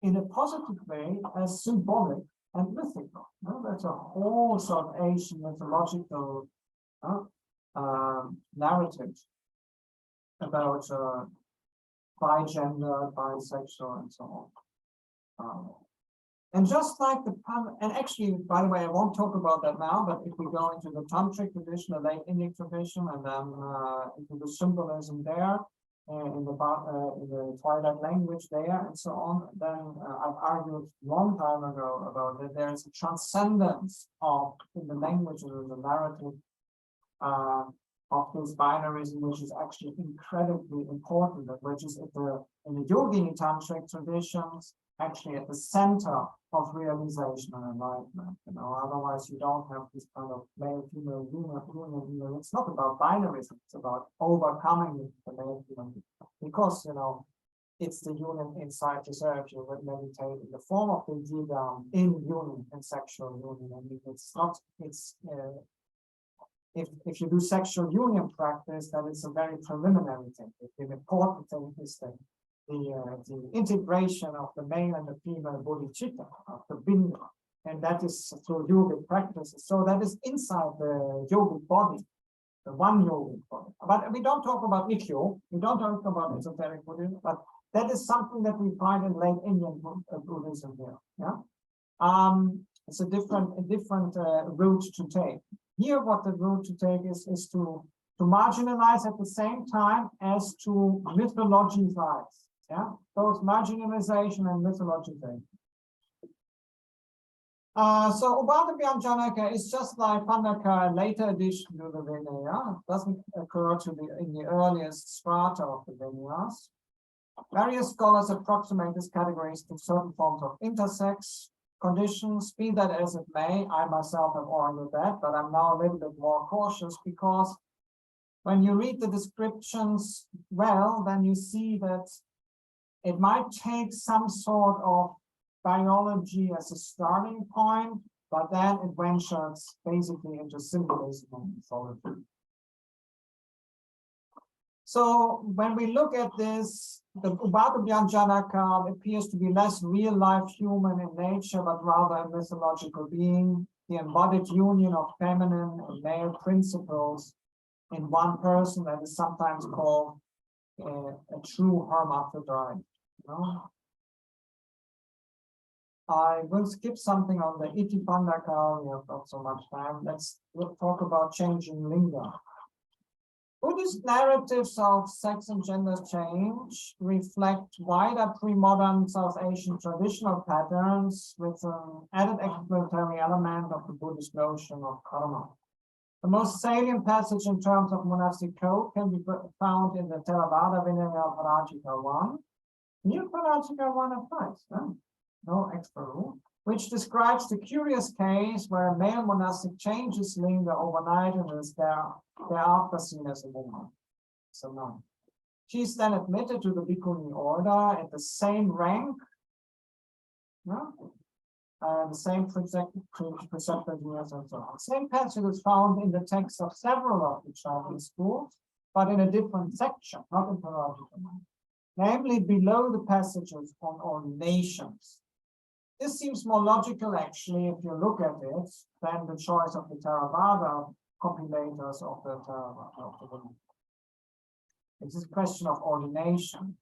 Speaker 1: in a positive way as symbolic and mythical. That's a whole South Asian mythological narrative about bi-gender, bisexual, and so on. And just like the and actually, by the way, I won't talk about that now, but if we go into the tantric tradition, the late Indic tradition, and then into the symbolism there, in the Twilight language there, and so on, then I've argued a long time ago about that there is a transcendence of in the language and the narrative of this binarism, which is actually incredibly important, which is in the Yogini tantric traditions, actually at the center of realization and enlightenment. Otherwise you don't have this kind of male-female union. It's not about binarism, it's about overcoming the male-female, because it's the union inside yourself. You would meditate in the form of the yidam in union, in sexual union. I mean, it's not, it's if you do sexual union practice, then it's a very preliminary thing. The important thing is that the integration of the male and the female bodhicitta, of the binda, and that is through yogic practices. So that is inside the yogic body, the one yogic body. But we don't talk about Ikkyo, we don't talk about esoteric Buddhism, but that is something that we find in late Indian Buddhism here. Yeah, it's a different route to take. Here, what the route to take is to marginalize at the same time as to mythologize. Yeah, both marginalization and mythologization. So Ubata Vyanjanaka is just like Pandaka, later addition to the Vinaya. It doesn't occur in the earliest strata of the Vinayas. Various scholars approximate these categories to certain forms of intersex conditions, be that as it may. I myself have argued that, but I'm now a little bit more cautious, because when you read the descriptions well, then you see that it might take some sort of biology as a starting point, but then it ventures basically into symbolism and mythology. So when we look at this, the Ubata Vyanjanaka appears to be less real-life human in nature, but rather a mythological being, the embodied union of feminine and male principles in one person that is sometimes called a true hermaphrodite. You know? I will skip something on the Itipandaka. We have not so much time. Let's talk about changing linga. Buddhist narratives of sex and gender change reflect wider pre-modern South Asian traditional patterns with an added explanatory element of the Buddhist notion of karma. The most salient passage in terms of monastic code can be found in the Theravada Vinaya Parajika 1. New Parajika 1 applies, no extra rule, which describes the curious case where a male monastic changes linga overnight and is thereafter seen as a woman. So no. She is then admitted to the Bhikkhuni order at the same rank, the same preceptor years and so on. Same passage is found in the text of several of the Chinese schools, but in a different section, not in Parajika, namely below the passages on ordinations. This seems more logical, actually, if you look at it, than the choice of the Theravada compilators of the Theravada of the women. It's a question of ordination.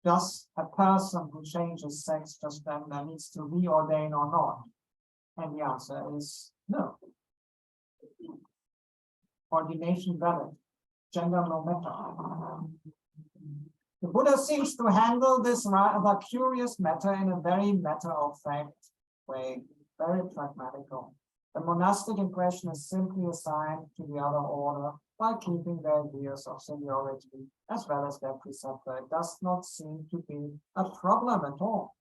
Speaker 1: Does a person who changes sex just then needs to reordain or not? And the answer is no. Ordination valid. Gender no matter. The Buddha seems to handle this rather curious matter in a very matter-of-fact way, very pragmatical. The monastic in question is simply assigned to the other order while keeping their ideas of seniority as well as their preceptor. It does not seem to be a problem at all.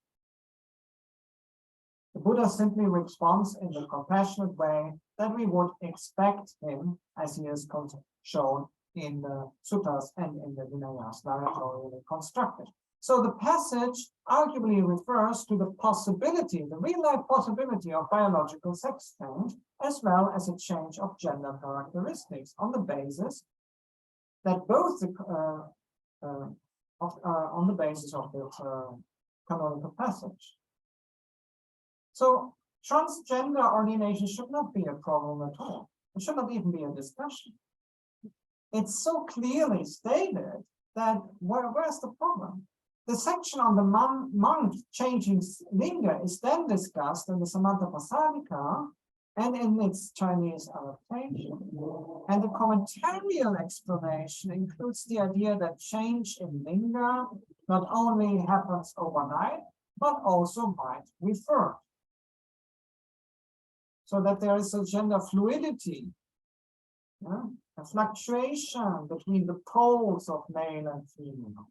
Speaker 1: The Buddha simply responds in the compassionate way that we would expect him, as he is shown in the suttas and in the Vinayas, narratorially constructed. So the passage arguably refers to the possibility, the real-life possibility of biological sex change, as well as a change of gender characteristics on the basis that both the on the basis of the canonical passage. So transgender ordination should not be a problem at all. It should not even be a discussion. It's so clearly stated that where's the problem? The section on the monk changing linga is then discussed in the Samantapasadika and in its Chinese adaptation. And the commentarial explanation includes the idea that change in linga not only happens overnight, but also might refer. So that there is a gender fluidity, a fluctuation between the poles of male and female.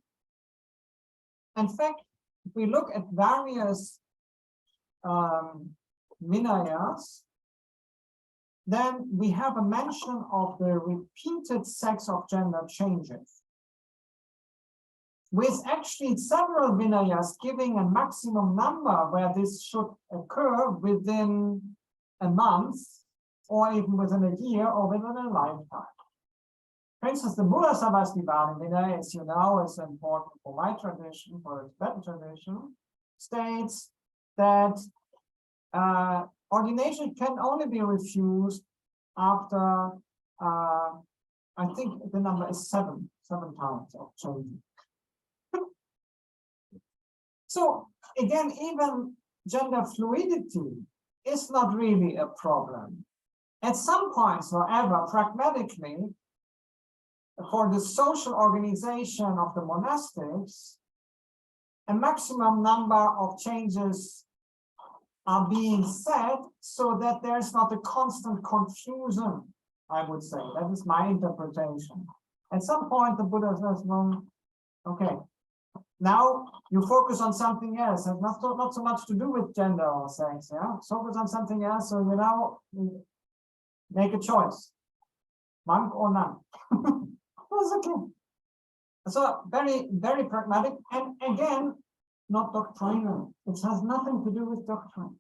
Speaker 1: In fact, if we look at various Vinayas, then we have a mention of the repeated sex of gender changes, with actually several Vinayas giving a maximum number where this should occur within a month, or even within a year, or within a lifetime. For instance, the Mula Savastivana Vinaya, as you know, is important for my tradition, for its Tibetan tradition, states that ordination can only be refused after, I think the number is seven times of changing. So again, even gender fluidity is not really a problem. At some points, however, pragmatically, for the social organization of the monastics, a maximum number of changes are being set so that there's not a constant confusion, I would say. That is my interpretation. At some point, the Buddha says, well, okay, now you focus on something else. It has not so much to do with gender or sex, yeah? Focus on something else, so you now make a choice, monk or nun. That's okay. So very, very pragmatic, and again, not doctrinal. It has nothing to do with doctrine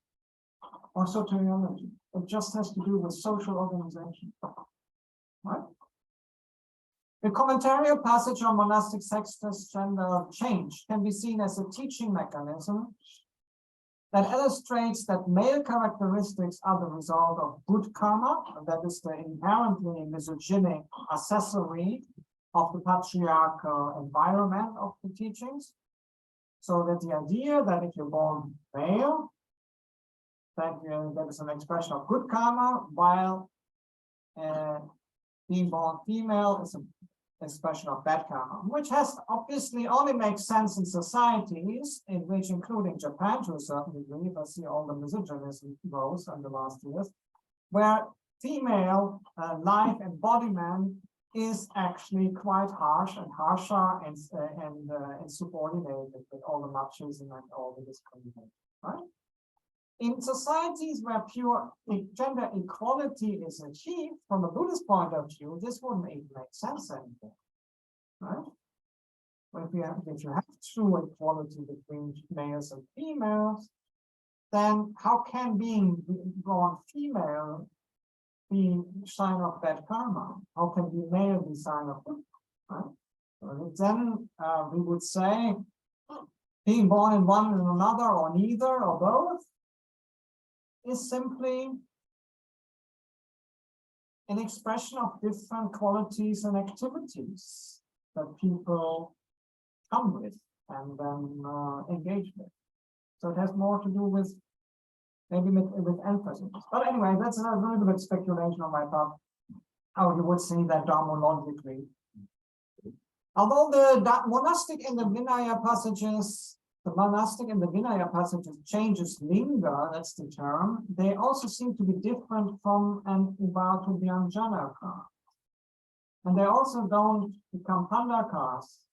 Speaker 1: or soteriology. It just has to do with social organization. Right? The commentarial passage on monastic sex gender change can be seen as a teaching mechanism that illustrates that male characteristics are the result of good karma, and that is the inherently misogynic accessory of the patriarchal environment of the teachings. So that the idea that if you're born male, that is an expression of good karma, while being born female is an expression of bad karma, which has obviously only makes sense in societies in which, including Japan to a certain degree, if I see all the misogynism grows in the last years, where female life embodiment is actually quite harsh and harsher and subordinated with all the machismo and all the discrimination, right? In societies where pure gender equality is achieved, from a Buddhist point of view, this wouldn't even make sense anymore, right? But if you have true equality between males and females, then how can being born female be sign of bad karma? How can be male be sign of good, right? So then we would say being born in one and another, or neither, or both, is simply an expression of different qualities and activities that people come with and then engage with. So it has more to do with maybe with emphasis. But anyway, that's a little bit of speculation on my part, how you would see that Dharma logically. Although the monastic in the Vinaya passages changes linga, that's the term, they also seem to be different from an Ubatu Vyanjanaka. And they also don't become pandakas.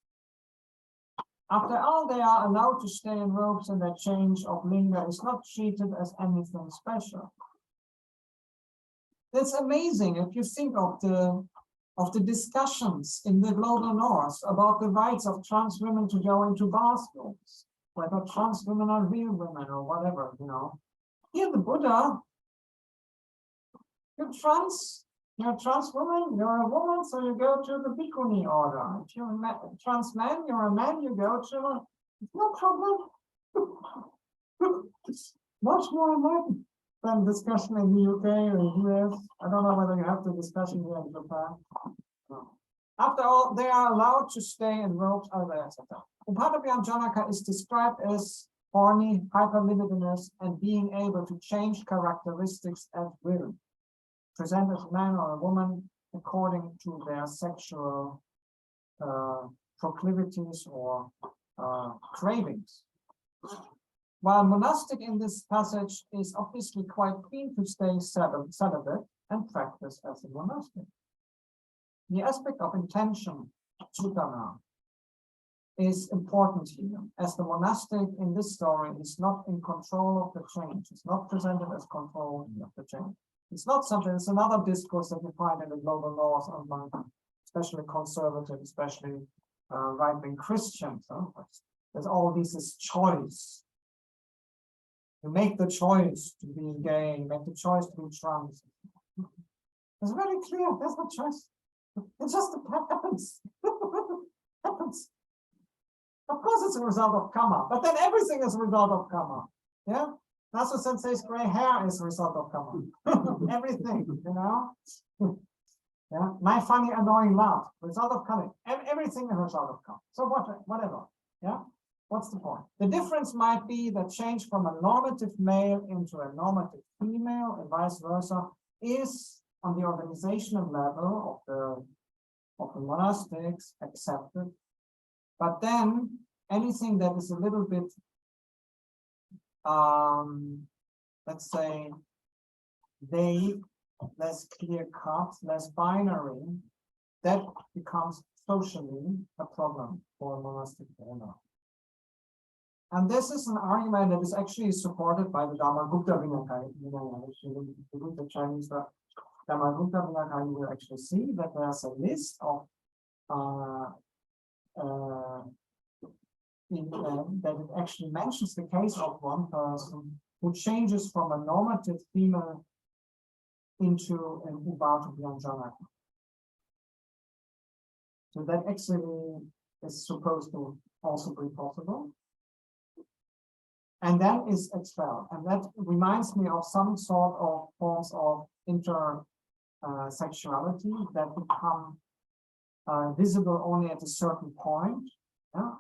Speaker 1: After all, they are allowed to stay in robes, and their change of linga is not treated as anything special. It's amazing if you think of the discussions in the global north about the rights of trans women to go into bathrooms, whether trans women are real women or whatever, you know. Here the Buddha, you're a trans woman, you're a woman, so you go to the bhikkhuni order. If you're a trans man, you're a man, you go to, no problem. Much more enlightened than discussion in the UK or US. I don't know whether you have the discussion here in Japan. No. After all, they are allowed to stay in robes, etc. Upadhyayana is described as horny, hyperlibidinous, and being able to change characteristics at will, present as a man or a woman according to their sexual proclivities or cravings. While monastic in this passage is obviously quite keen to stay celibate and practice as a monastic. The aspect of intention, sutana, is important here, as the monastic in this story is not in control of the change. It's not presented as control of the change. It's not something, it's another discourse that you find in the global north among especially conservative, especially right-wing Christians. There's all this choice. You make the choice to be gay, you make the choice to be trans. It's very clear, there's no choice. It just happens. Happens. Of course, it's a result of karma, but then everything is a result of karma. Yeah, Nasu Sensei's gray hair is a result of karma. Everything, you know. Yeah, my funny, annoying laugh, result of karma. Everything is a result of karma. So whatever. Yeah, what's the point? The difference might be the change from a normative male into a normative female, and vice versa, is on the organizational level of the monastics accepted. But then anything that is a little bit, let's say, vague, less clear cut, less binary, that becomes socially a problem for a monastic owner. And this is an argument that is actually supported by the Dharma-gupta Vinaya. If you look at the Chinese Dharma-gupta Vinaya, you will actually see that there's a list of that it actually mentions the case of one person who changes from a normative female into an Ubatu Vyanjanaka. So that actually is supposed to also be possible. and then is expelled. And that reminds me of some sort of forms of intersexuality that become visible only at a certain point. Yeah?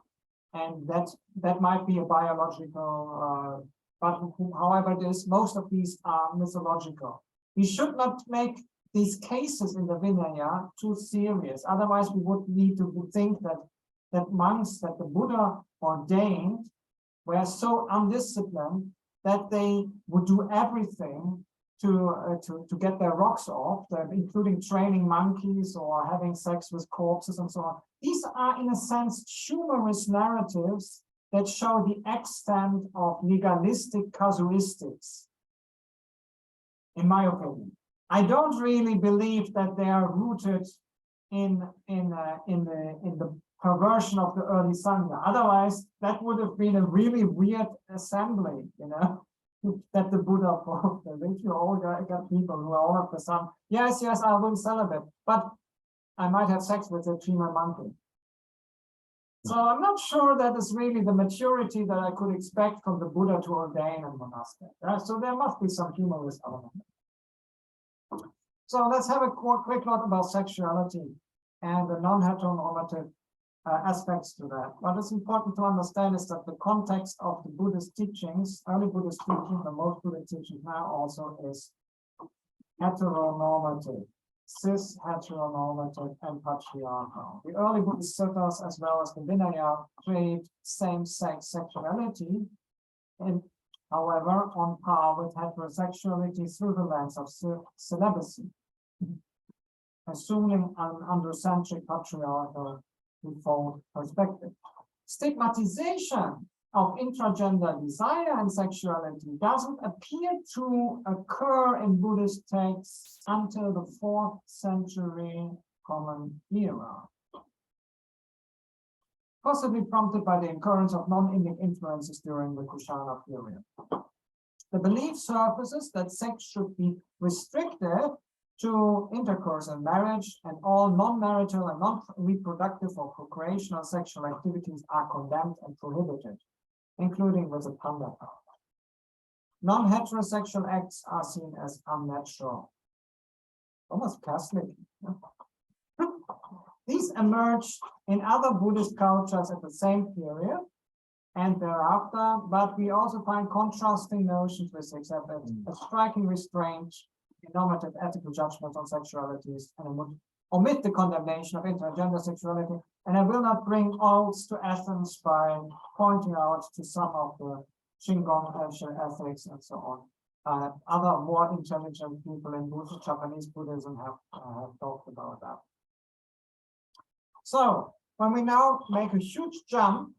Speaker 1: And that might be a biological, but however it is, most of these are mythological. We should not make these cases in the Vinaya too serious. Otherwise, we would need to think that monks that the Buddha ordained were so undisciplined that they would do everything to get their rocks off, including training monkeys or having sex with corpses and so on. These are, in a sense, humorous narratives that show the extent of legalistic casuistics, in my opinion. I don't really believe that they are rooted in the perversion of the early Sangha. Otherwise, that would have been a really weird assembly, you know, that the Buddha formed. If you all got people who are all of the same, yes, I will celibate, but I might have sex with a female monkey. So I'm not sure that is really the maturity that I could expect from the Buddha to ordain a monastic. So there must be some humorous element. So let's have a quick look about sexuality and the non-heteronormative aspects to that. What is important to understand is that the context of the Buddhist teachings, early Buddhist teaching, the most Buddhist teaching now also is heteronormative, cis heteronormative, and patriarchal. The early Buddhist suttas, as well as the Vinaya, treat same-sex sexuality, and however, on par with heterosexuality through the lens of celibacy, assuming an androcentric patriarchal default perspective. Stigmatization of intragender desire and sexuality doesn't appear to occur in Buddhist texts until the 4th century Common Era, possibly prompted by the occurrence of non-Indic influences during the Kushana period. The belief surfaces that sex should be restricted to intercourse and marriage, and all non-marital and non-reproductive or procreational sexual activities are condemned and prohibited, including with a pandapa. Non-heterosexual acts are seen as unnatural, almost Catholic. These emerged in other Buddhist cultures at the same period and thereafter, but we also find contrasting notions with a striking restraint in normative ethical judgments on sexualities, and I would omit the condemnation of intergender sexuality, and I will not bring oaths to Athens by pointing out to some of the Shingon ethics and so on. Other more intelligent people in Japanese Buddhism have talked about that. So, when we now make a huge jump,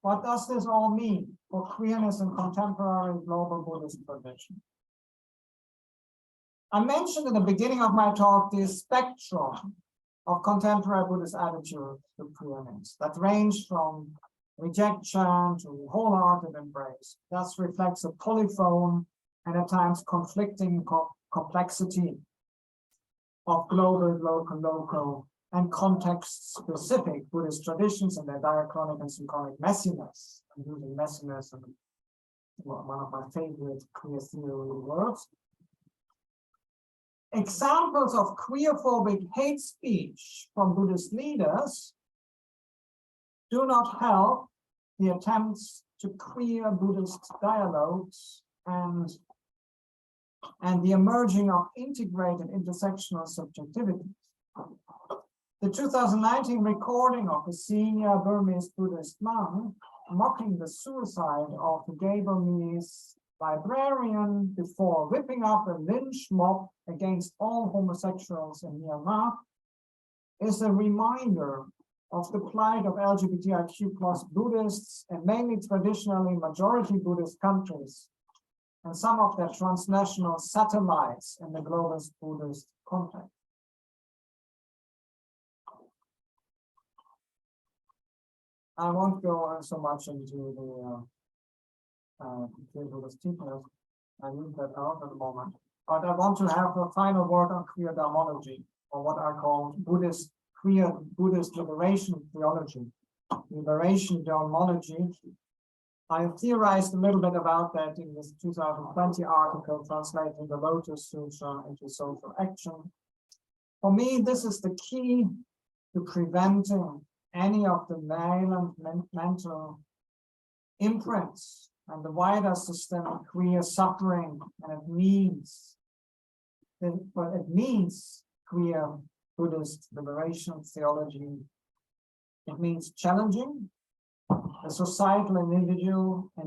Speaker 1: what does this all mean for queerness in contemporary global Buddhist tradition? I mentioned in the beginning of my talk the spectrum of contemporary Buddhist attitude to queerness that range from rejection to wholehearted embrace. Thus reflects a polyphone and at times conflicting complexity of global, local, and context-specific Buddhist traditions and their diachronic and synchronic messiness. I'm using messiness as one of my favorite queer theory words. Examples of queerphobic hate speech from Buddhist leaders do not help the attempts to queer Buddhist dialogues and the emerging of integrated intersectional subjectivities. The 2019 recording of a senior Burmese Buddhist monk mocking the suicide of the Gabonese librarian before whipping up a lynch mob against all homosexuals in Myanmar is a reminder of the plight of LGBTIQ+ Buddhists in mainly traditionally majority Buddhist countries and some of their transnational satellites in the global Buddhist context. I won't go so much into the Buddhist teachers. I leave that out at the moment. But I want to have a final word on queer dharmology, or what I call queer Buddhist liberation theology. Liberation dharmology I theorized a little bit about that in this 2020 article, translating the Lotus Sutra into social action. For me, this is the key to preventing any of the violent mental imprints and the wider systemic queer suffering, and it means queer Buddhist liberation theology. It means challenging the societal and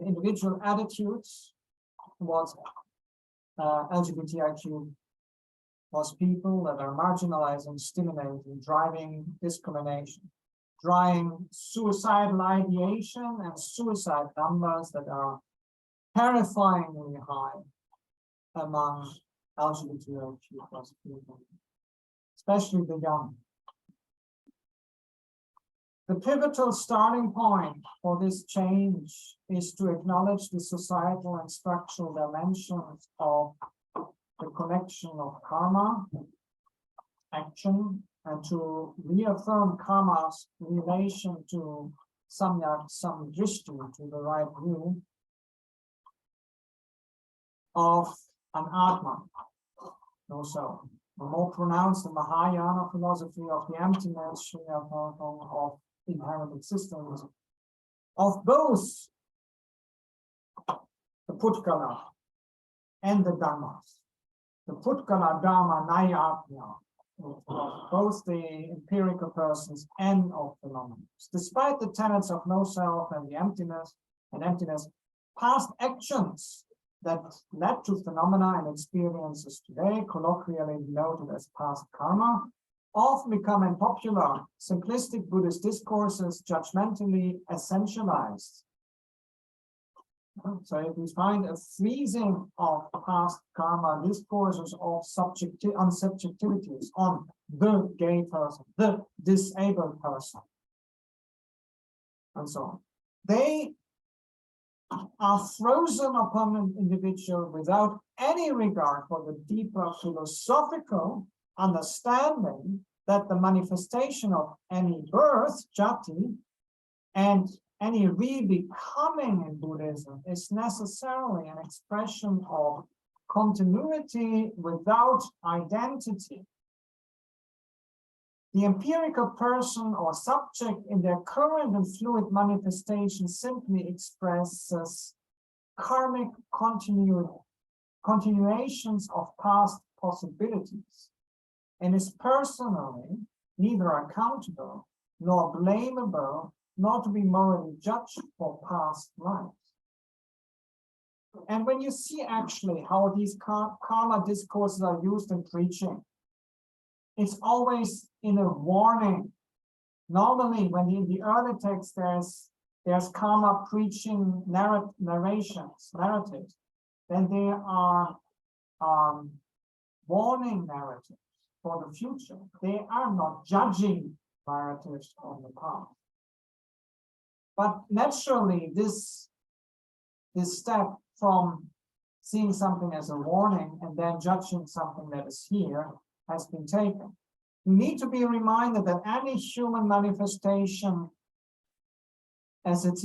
Speaker 1: individual attitudes towards LGBTIQ plus people that are marginalizing, stimulating, driving discrimination, driving suicidal ideation and suicide numbers that are terrifyingly high among LGBTIQ plus people, especially the young. The pivotal starting point for this change is to acknowledge the societal and structural dimensions of the connection of karma, action, and to reaffirm karma's relation to samyak samdrishti, to the right view of an atma, no self. The more pronounced the Mahayana philosophy of the emptiness of inherent existence, of both the Putkala and the Dhammas. The Putkala Dharma Nayatya, of both the empirical persons and of phenomena. Despite the tenets of no self and the emptiness, past actions that led to phenomena and experiences today, colloquially denoted as past karma, often become in popular, simplistic Buddhist discourses judgmentally essentialized. So if we find a freezing of past karma discourses of unsubjectivities on the gay person, the disabled person, and so on, they are frozen upon an individual without any regard for the deeper philosophical understanding that the manifestation of any birth, jati, and any rebecoming in Buddhism is necessarily an expression of continuity without identity. The empirical person or subject in their current and fluid manifestation simply expresses karmic continuations of past possibilities, and is personally neither accountable nor blamable, nor to be morally judged for past lives. And when you see actually how these karma discourses are used in preaching, it's always in a warning. Normally, when in the early text there's karma preaching narratives, then there are warning narratives for the future. They are not judging narratives on the past. But naturally, this step from seeing something as a warning and then judging something that is here has been taken. We need to be reminded that any human manifestation as it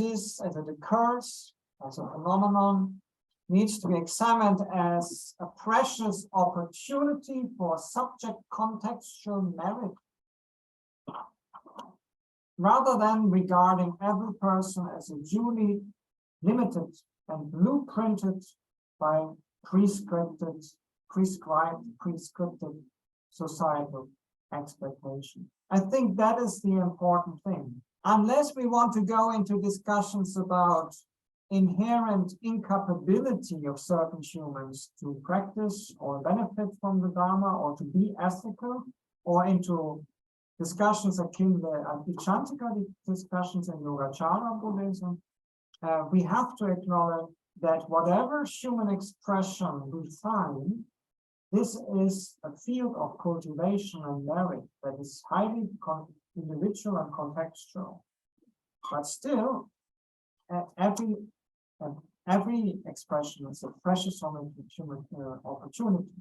Speaker 1: occurs, as a phenomenon, needs to be examined as a precious opportunity for subject contextual merit, rather than regarding every person as a duly limited and blueprinted by prescribed societal expectation. I think that is the important thing. Unless we want to go into discussions about inherent incapability of certain humans to practice or benefit from the Dharma or to be ethical, or into discussions akin to Vichantika discussions in Yogacara Buddhism, we have to acknowledge that whatever human expression we find, this is a field of cultivation and merit that is highly individual and contextual. But still, every expression is a precious human opportunity.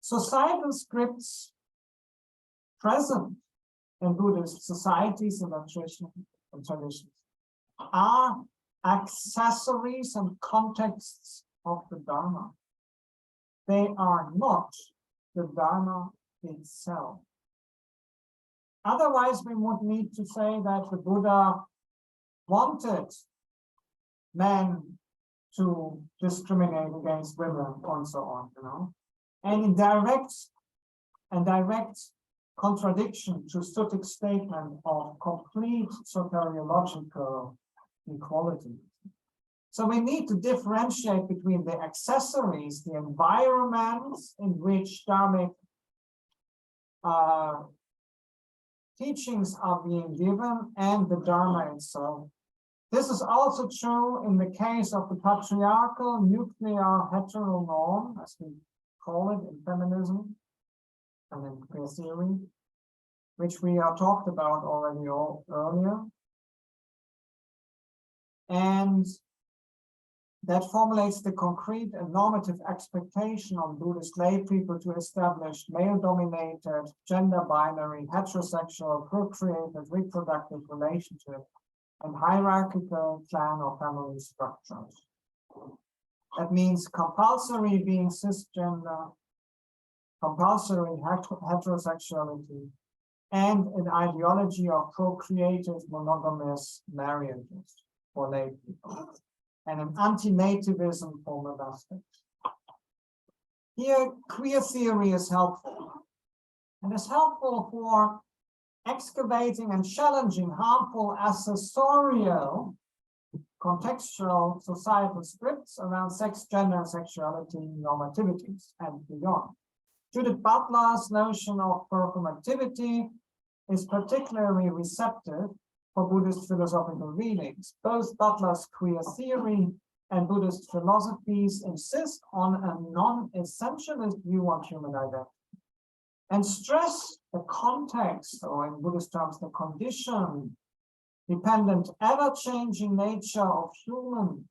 Speaker 1: Societal scripts present in Buddhist societies and traditions are accessories and contexts of the Dharma. They are not the Dharma itself. Otherwise, we would need to say that the Buddha wanted men to discriminate against women and so on, you know. And in direct contradiction to Sutik's statement of complete soteriological equality. So we need to differentiate between the accessories, the environments in which Dharmic teachings are being given, and the Dharma itself. This is also true in the case of the patriarchal nuclear heteronorm, as we call it in feminism and in queer theory, which we have talked about already earlier. And that formulates the concrete and normative expectation on Buddhist lay people to establish male-dominated, gender-binary, heterosexual, procreative, reproductive relationship and hierarchical clan or family structures. That means compulsory being cisgender, compulsory heterosexuality, and an ideology of procreative monogamous marriages for lay people, and an anti-nativism for monastics. Here, queer theory is helpful, and is helpful for excavating and challenging harmful accessorial contextual societal scripts around sex, gender, sexuality, normativities, and beyond. Judith Butler's notion of performativity is particularly receptive for Buddhist philosophical readings. Both Butler's queer theory and Buddhist philosophies insist on a non-essentialist view on human identity and stress the context, or in Buddhist terms, the condition, dependent, ever-changing nature of human,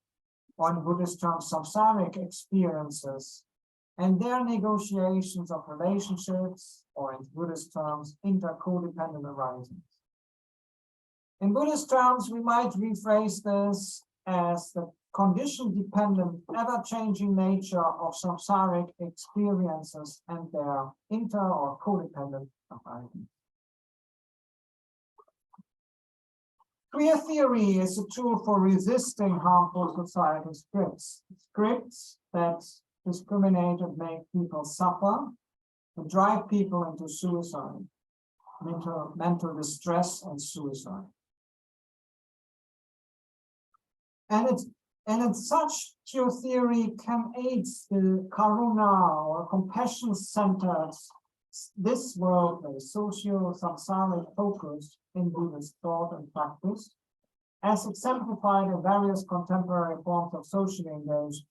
Speaker 1: or in Buddhist terms, samsaric experiences, and their negotiations of relationships, or in Buddhist terms, intercodependent arisings. In Buddhist terms, we might rephrase this as the condition-dependent, ever-changing nature of samsaric experiences and their inter- or codependent arisings. Queer theory is a tool for resisting harmful societal scripts that discriminate and make people suffer, and drive people into suicide, mental distress and suicide. And such queer theory can aid the karuna or compassion-centered, this worldly, socio-samsaric focus in Buddhist thought and practice, as exemplified in various contemporary forms of socially engaged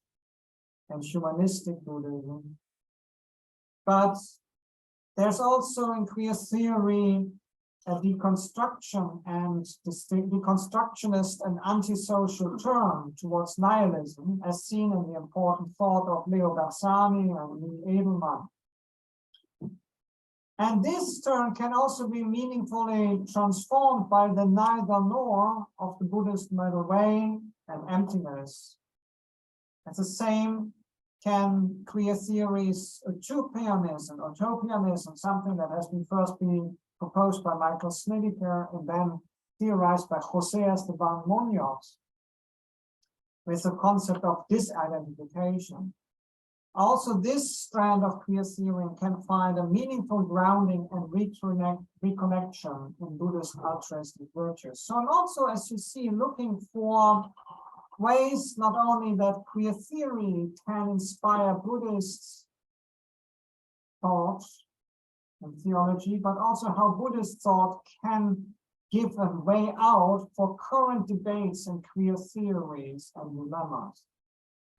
Speaker 1: and humanistic Buddhism. But there's also in queer theory a deconstruction and deconstructionist and antisocial turn towards nihilism, as seen in the important thought of Leo Bersani and Lee Edelman. And this turn can also be meaningfully transformed by the neither nor of the Buddhist middle way and emptiness. As the same can queer theories, utopianism, something that has been first been proposed by Michael Snedeker and then theorized by José Esteban Muñoz, with the concept of disidentification. Also, this strand of queer theory can find a meaningful grounding and reconnection in Buddhist altruistic virtues. So I'm also, as you see, looking for ways not only that queer theory can inspire Buddhist thought and theology, but also how Buddhist thought can give a way out for current debates and queer theories and dilemmas.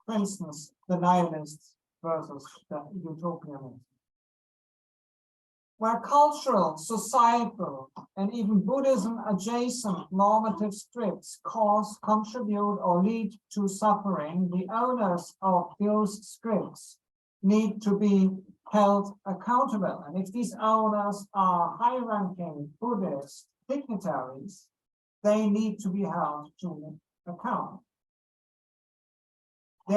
Speaker 1: For instance, the nihilists versus the utopianists. Where cultural, societal, and even Buddhism adjacent normative scripts cause, contribute, or lead to suffering, the owners of those scripts need to be held accountable. And if these owners are high-ranking Buddhist dignitaries, they need to be held to account. they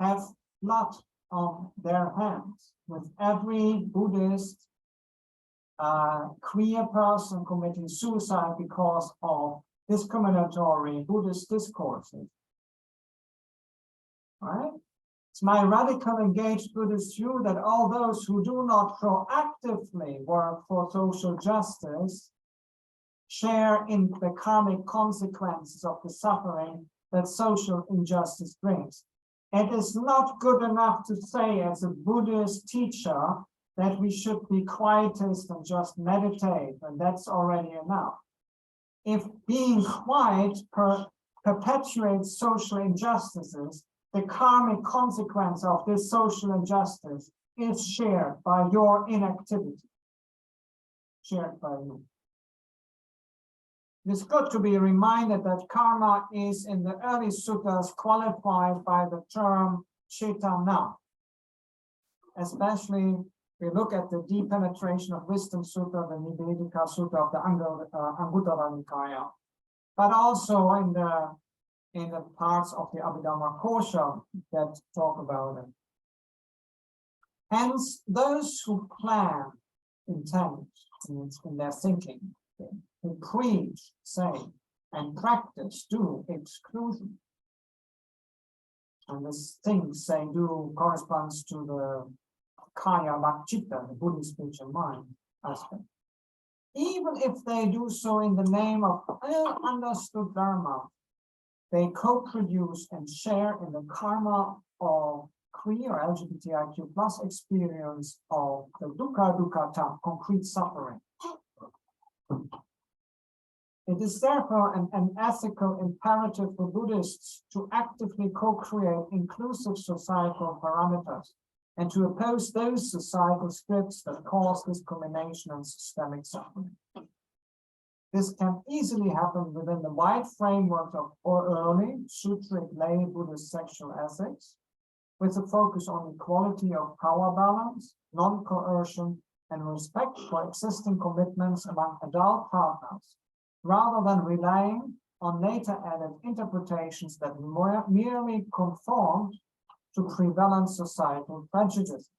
Speaker 1: have blood on their hands, with every Buddhist queer person committing suicide because of discriminatory Buddhist discourses. Right? It's my radical engaged Buddhist view that all those who do not proactively work for social justice share in the karmic consequences of the suffering that social injustice brings. It is not good enough to say as a Buddhist teacher that we should be quietist and just meditate, and that's already enough. If being quiet perpetuates social injustices, the karmic consequence of this social injustice is shared by your inactivity, shared by you. It is good to be reminded that karma is in the early suttas qualified by the term cetana, especially we look at the deep penetration of Wisdom Sutta, the Nivedika Sutta of the Anguttara Nikaya, but also in the parts of the Abhidhamma Kosha that talk about it. Hence, those who plan intent in their thinking, who preach, say, and practice do exclusion. And this thing, say, do corresponds to the Kaya Vakchitta, the Buddhist speech and mind aspect. Even if they do so in the name of understood Dharma, they co-produce and share in the karma of queer LGBTIQ plus experience of the dukkha dukkata, concrete suffering. It is therefore an ethical imperative for Buddhists to actively co-create inclusive societal parameters and to oppose those societal scripts that cause discrimination and systemic suffering. This can easily happen within the wide framework of early sutric lay Buddhist sexual ethics, with a focus on equality of power balance, non-coercion, and respect for existing commitments among adult partners, rather than relying on later added interpretations that merely conform to prevalent societal prejudice.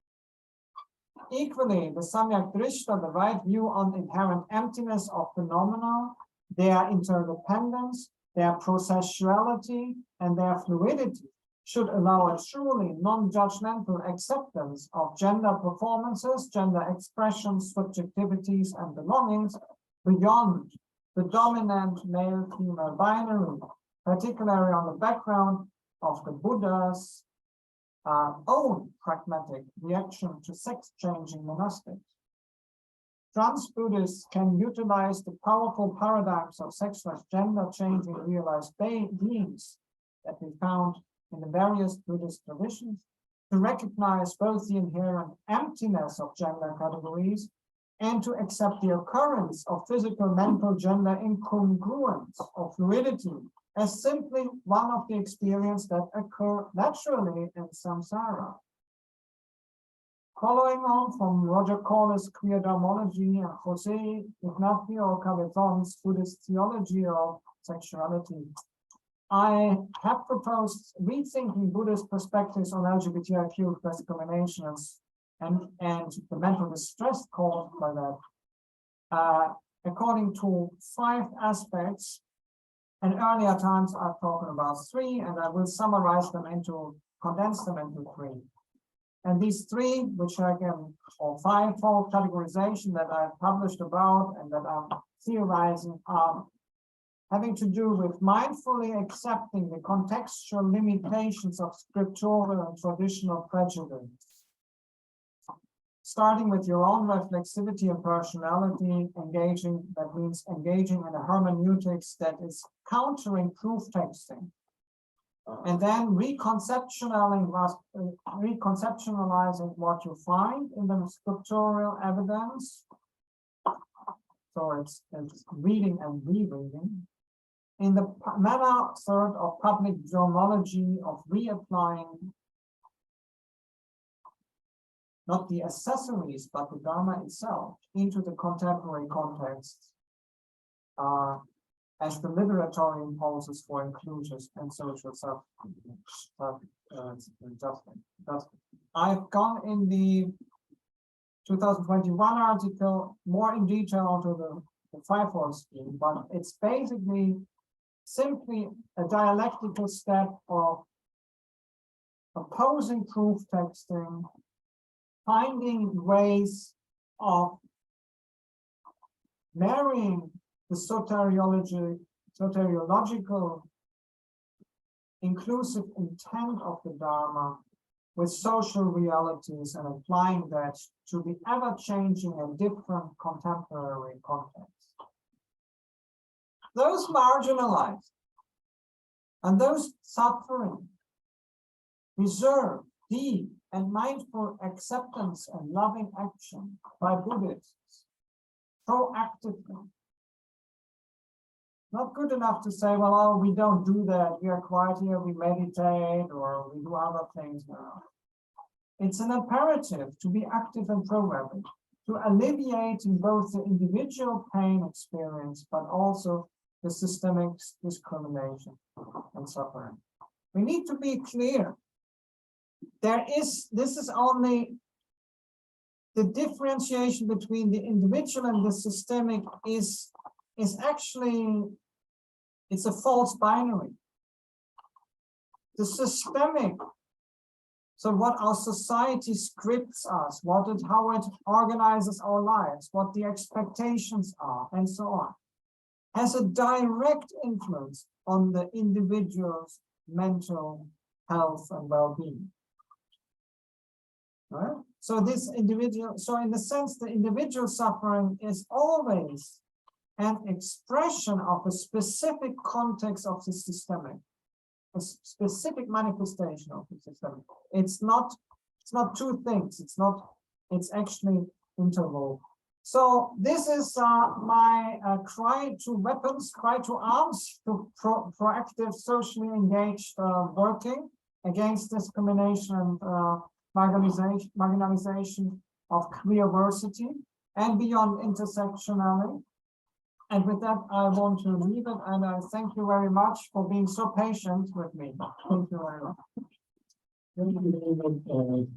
Speaker 1: Equally, the Samyak Drishta, the right view on inherent emptiness of phenomena, their interdependence, their processuality, and their fluidity, should allow a truly non-judgmental acceptance of gender performances, gender expressions, subjectivities, and belongings beyond the dominant male-female binary, particularly on the background of the Buddha's own pragmatic reaction to sex-changing monastics. Trans Buddhists can utilize the powerful paradigms of sexless gender-changing realized beings that we found in the various Buddhist traditions to recognize both the inherent emptiness of gender categories and to accept the occurrence of physical, mental, gender incongruence or fluidity as simply one of the experiences that occur naturally in samsara. Following on from Roger Corley's queer dharmology and Jose Ignacio Cabezon's Buddhist theology of sexuality, I have proposed rethinking Buddhist perspectives on LGBTIQ discriminations and the mental distress caused by that, according to 5 aspects. In earlier times, I've talked about 3, and I will summarize them condense them into 3. And these 3, which I can, or 5-fold categorization that I've published about and that I'm theorizing, are having to do with mindfully accepting the contextual limitations of scriptural and traditional prejudice. Starting with your own reflexivity and personality, that means engaging in a hermeneutics that is countering proof texting. And then reconceptualizing what you find in the scriptural evidence. So it's reading and rereading. In the manner, third, of public zoomology, of reapplying not the accessories, but the Dharma itself into the contemporary context. as the liberatory impulses for inclusion and social justice. I've gone in the 2021 article more in detail to the fivefold scheme, but it's basically simply a dialectical step of opposing proof texting, finding ways of marrying the soteriological inclusive intent of the Dharma with social realities and applying that to the ever-changing and different contemporary contexts. Those marginalized and those suffering deserve deep and mindful acceptance and loving action by Buddhists proactively. Not good enough to say, well, oh, we don't do that. We are quiet here, we meditate, or we do other things now. It's an imperative to be active and proactive, to alleviate in both the individual pain experience, but also the systemic discrimination and suffering. We need to be clear. This is only the differentiation between the individual and the systemic is actually, it's a false binary. The systemic, so what our society scripts us, how it organizes our lives, what the expectations are, and so on, has a direct influence on the individual's mental health and well-being. Right? So in the sense, the individual suffering is always an expression of a specific context of the systemic, a specific manifestation of the systemic. It's not two things. It's actually interval. So this is my cry to weapons, cry to arms, to proactive, socially engaged working against discrimination and marginalization of queerversity and beyond intersectionality. And with that, I want to leave it, and I thank you very much for being so patient with me. Thank you very much.
Speaker 2: Thank you very much.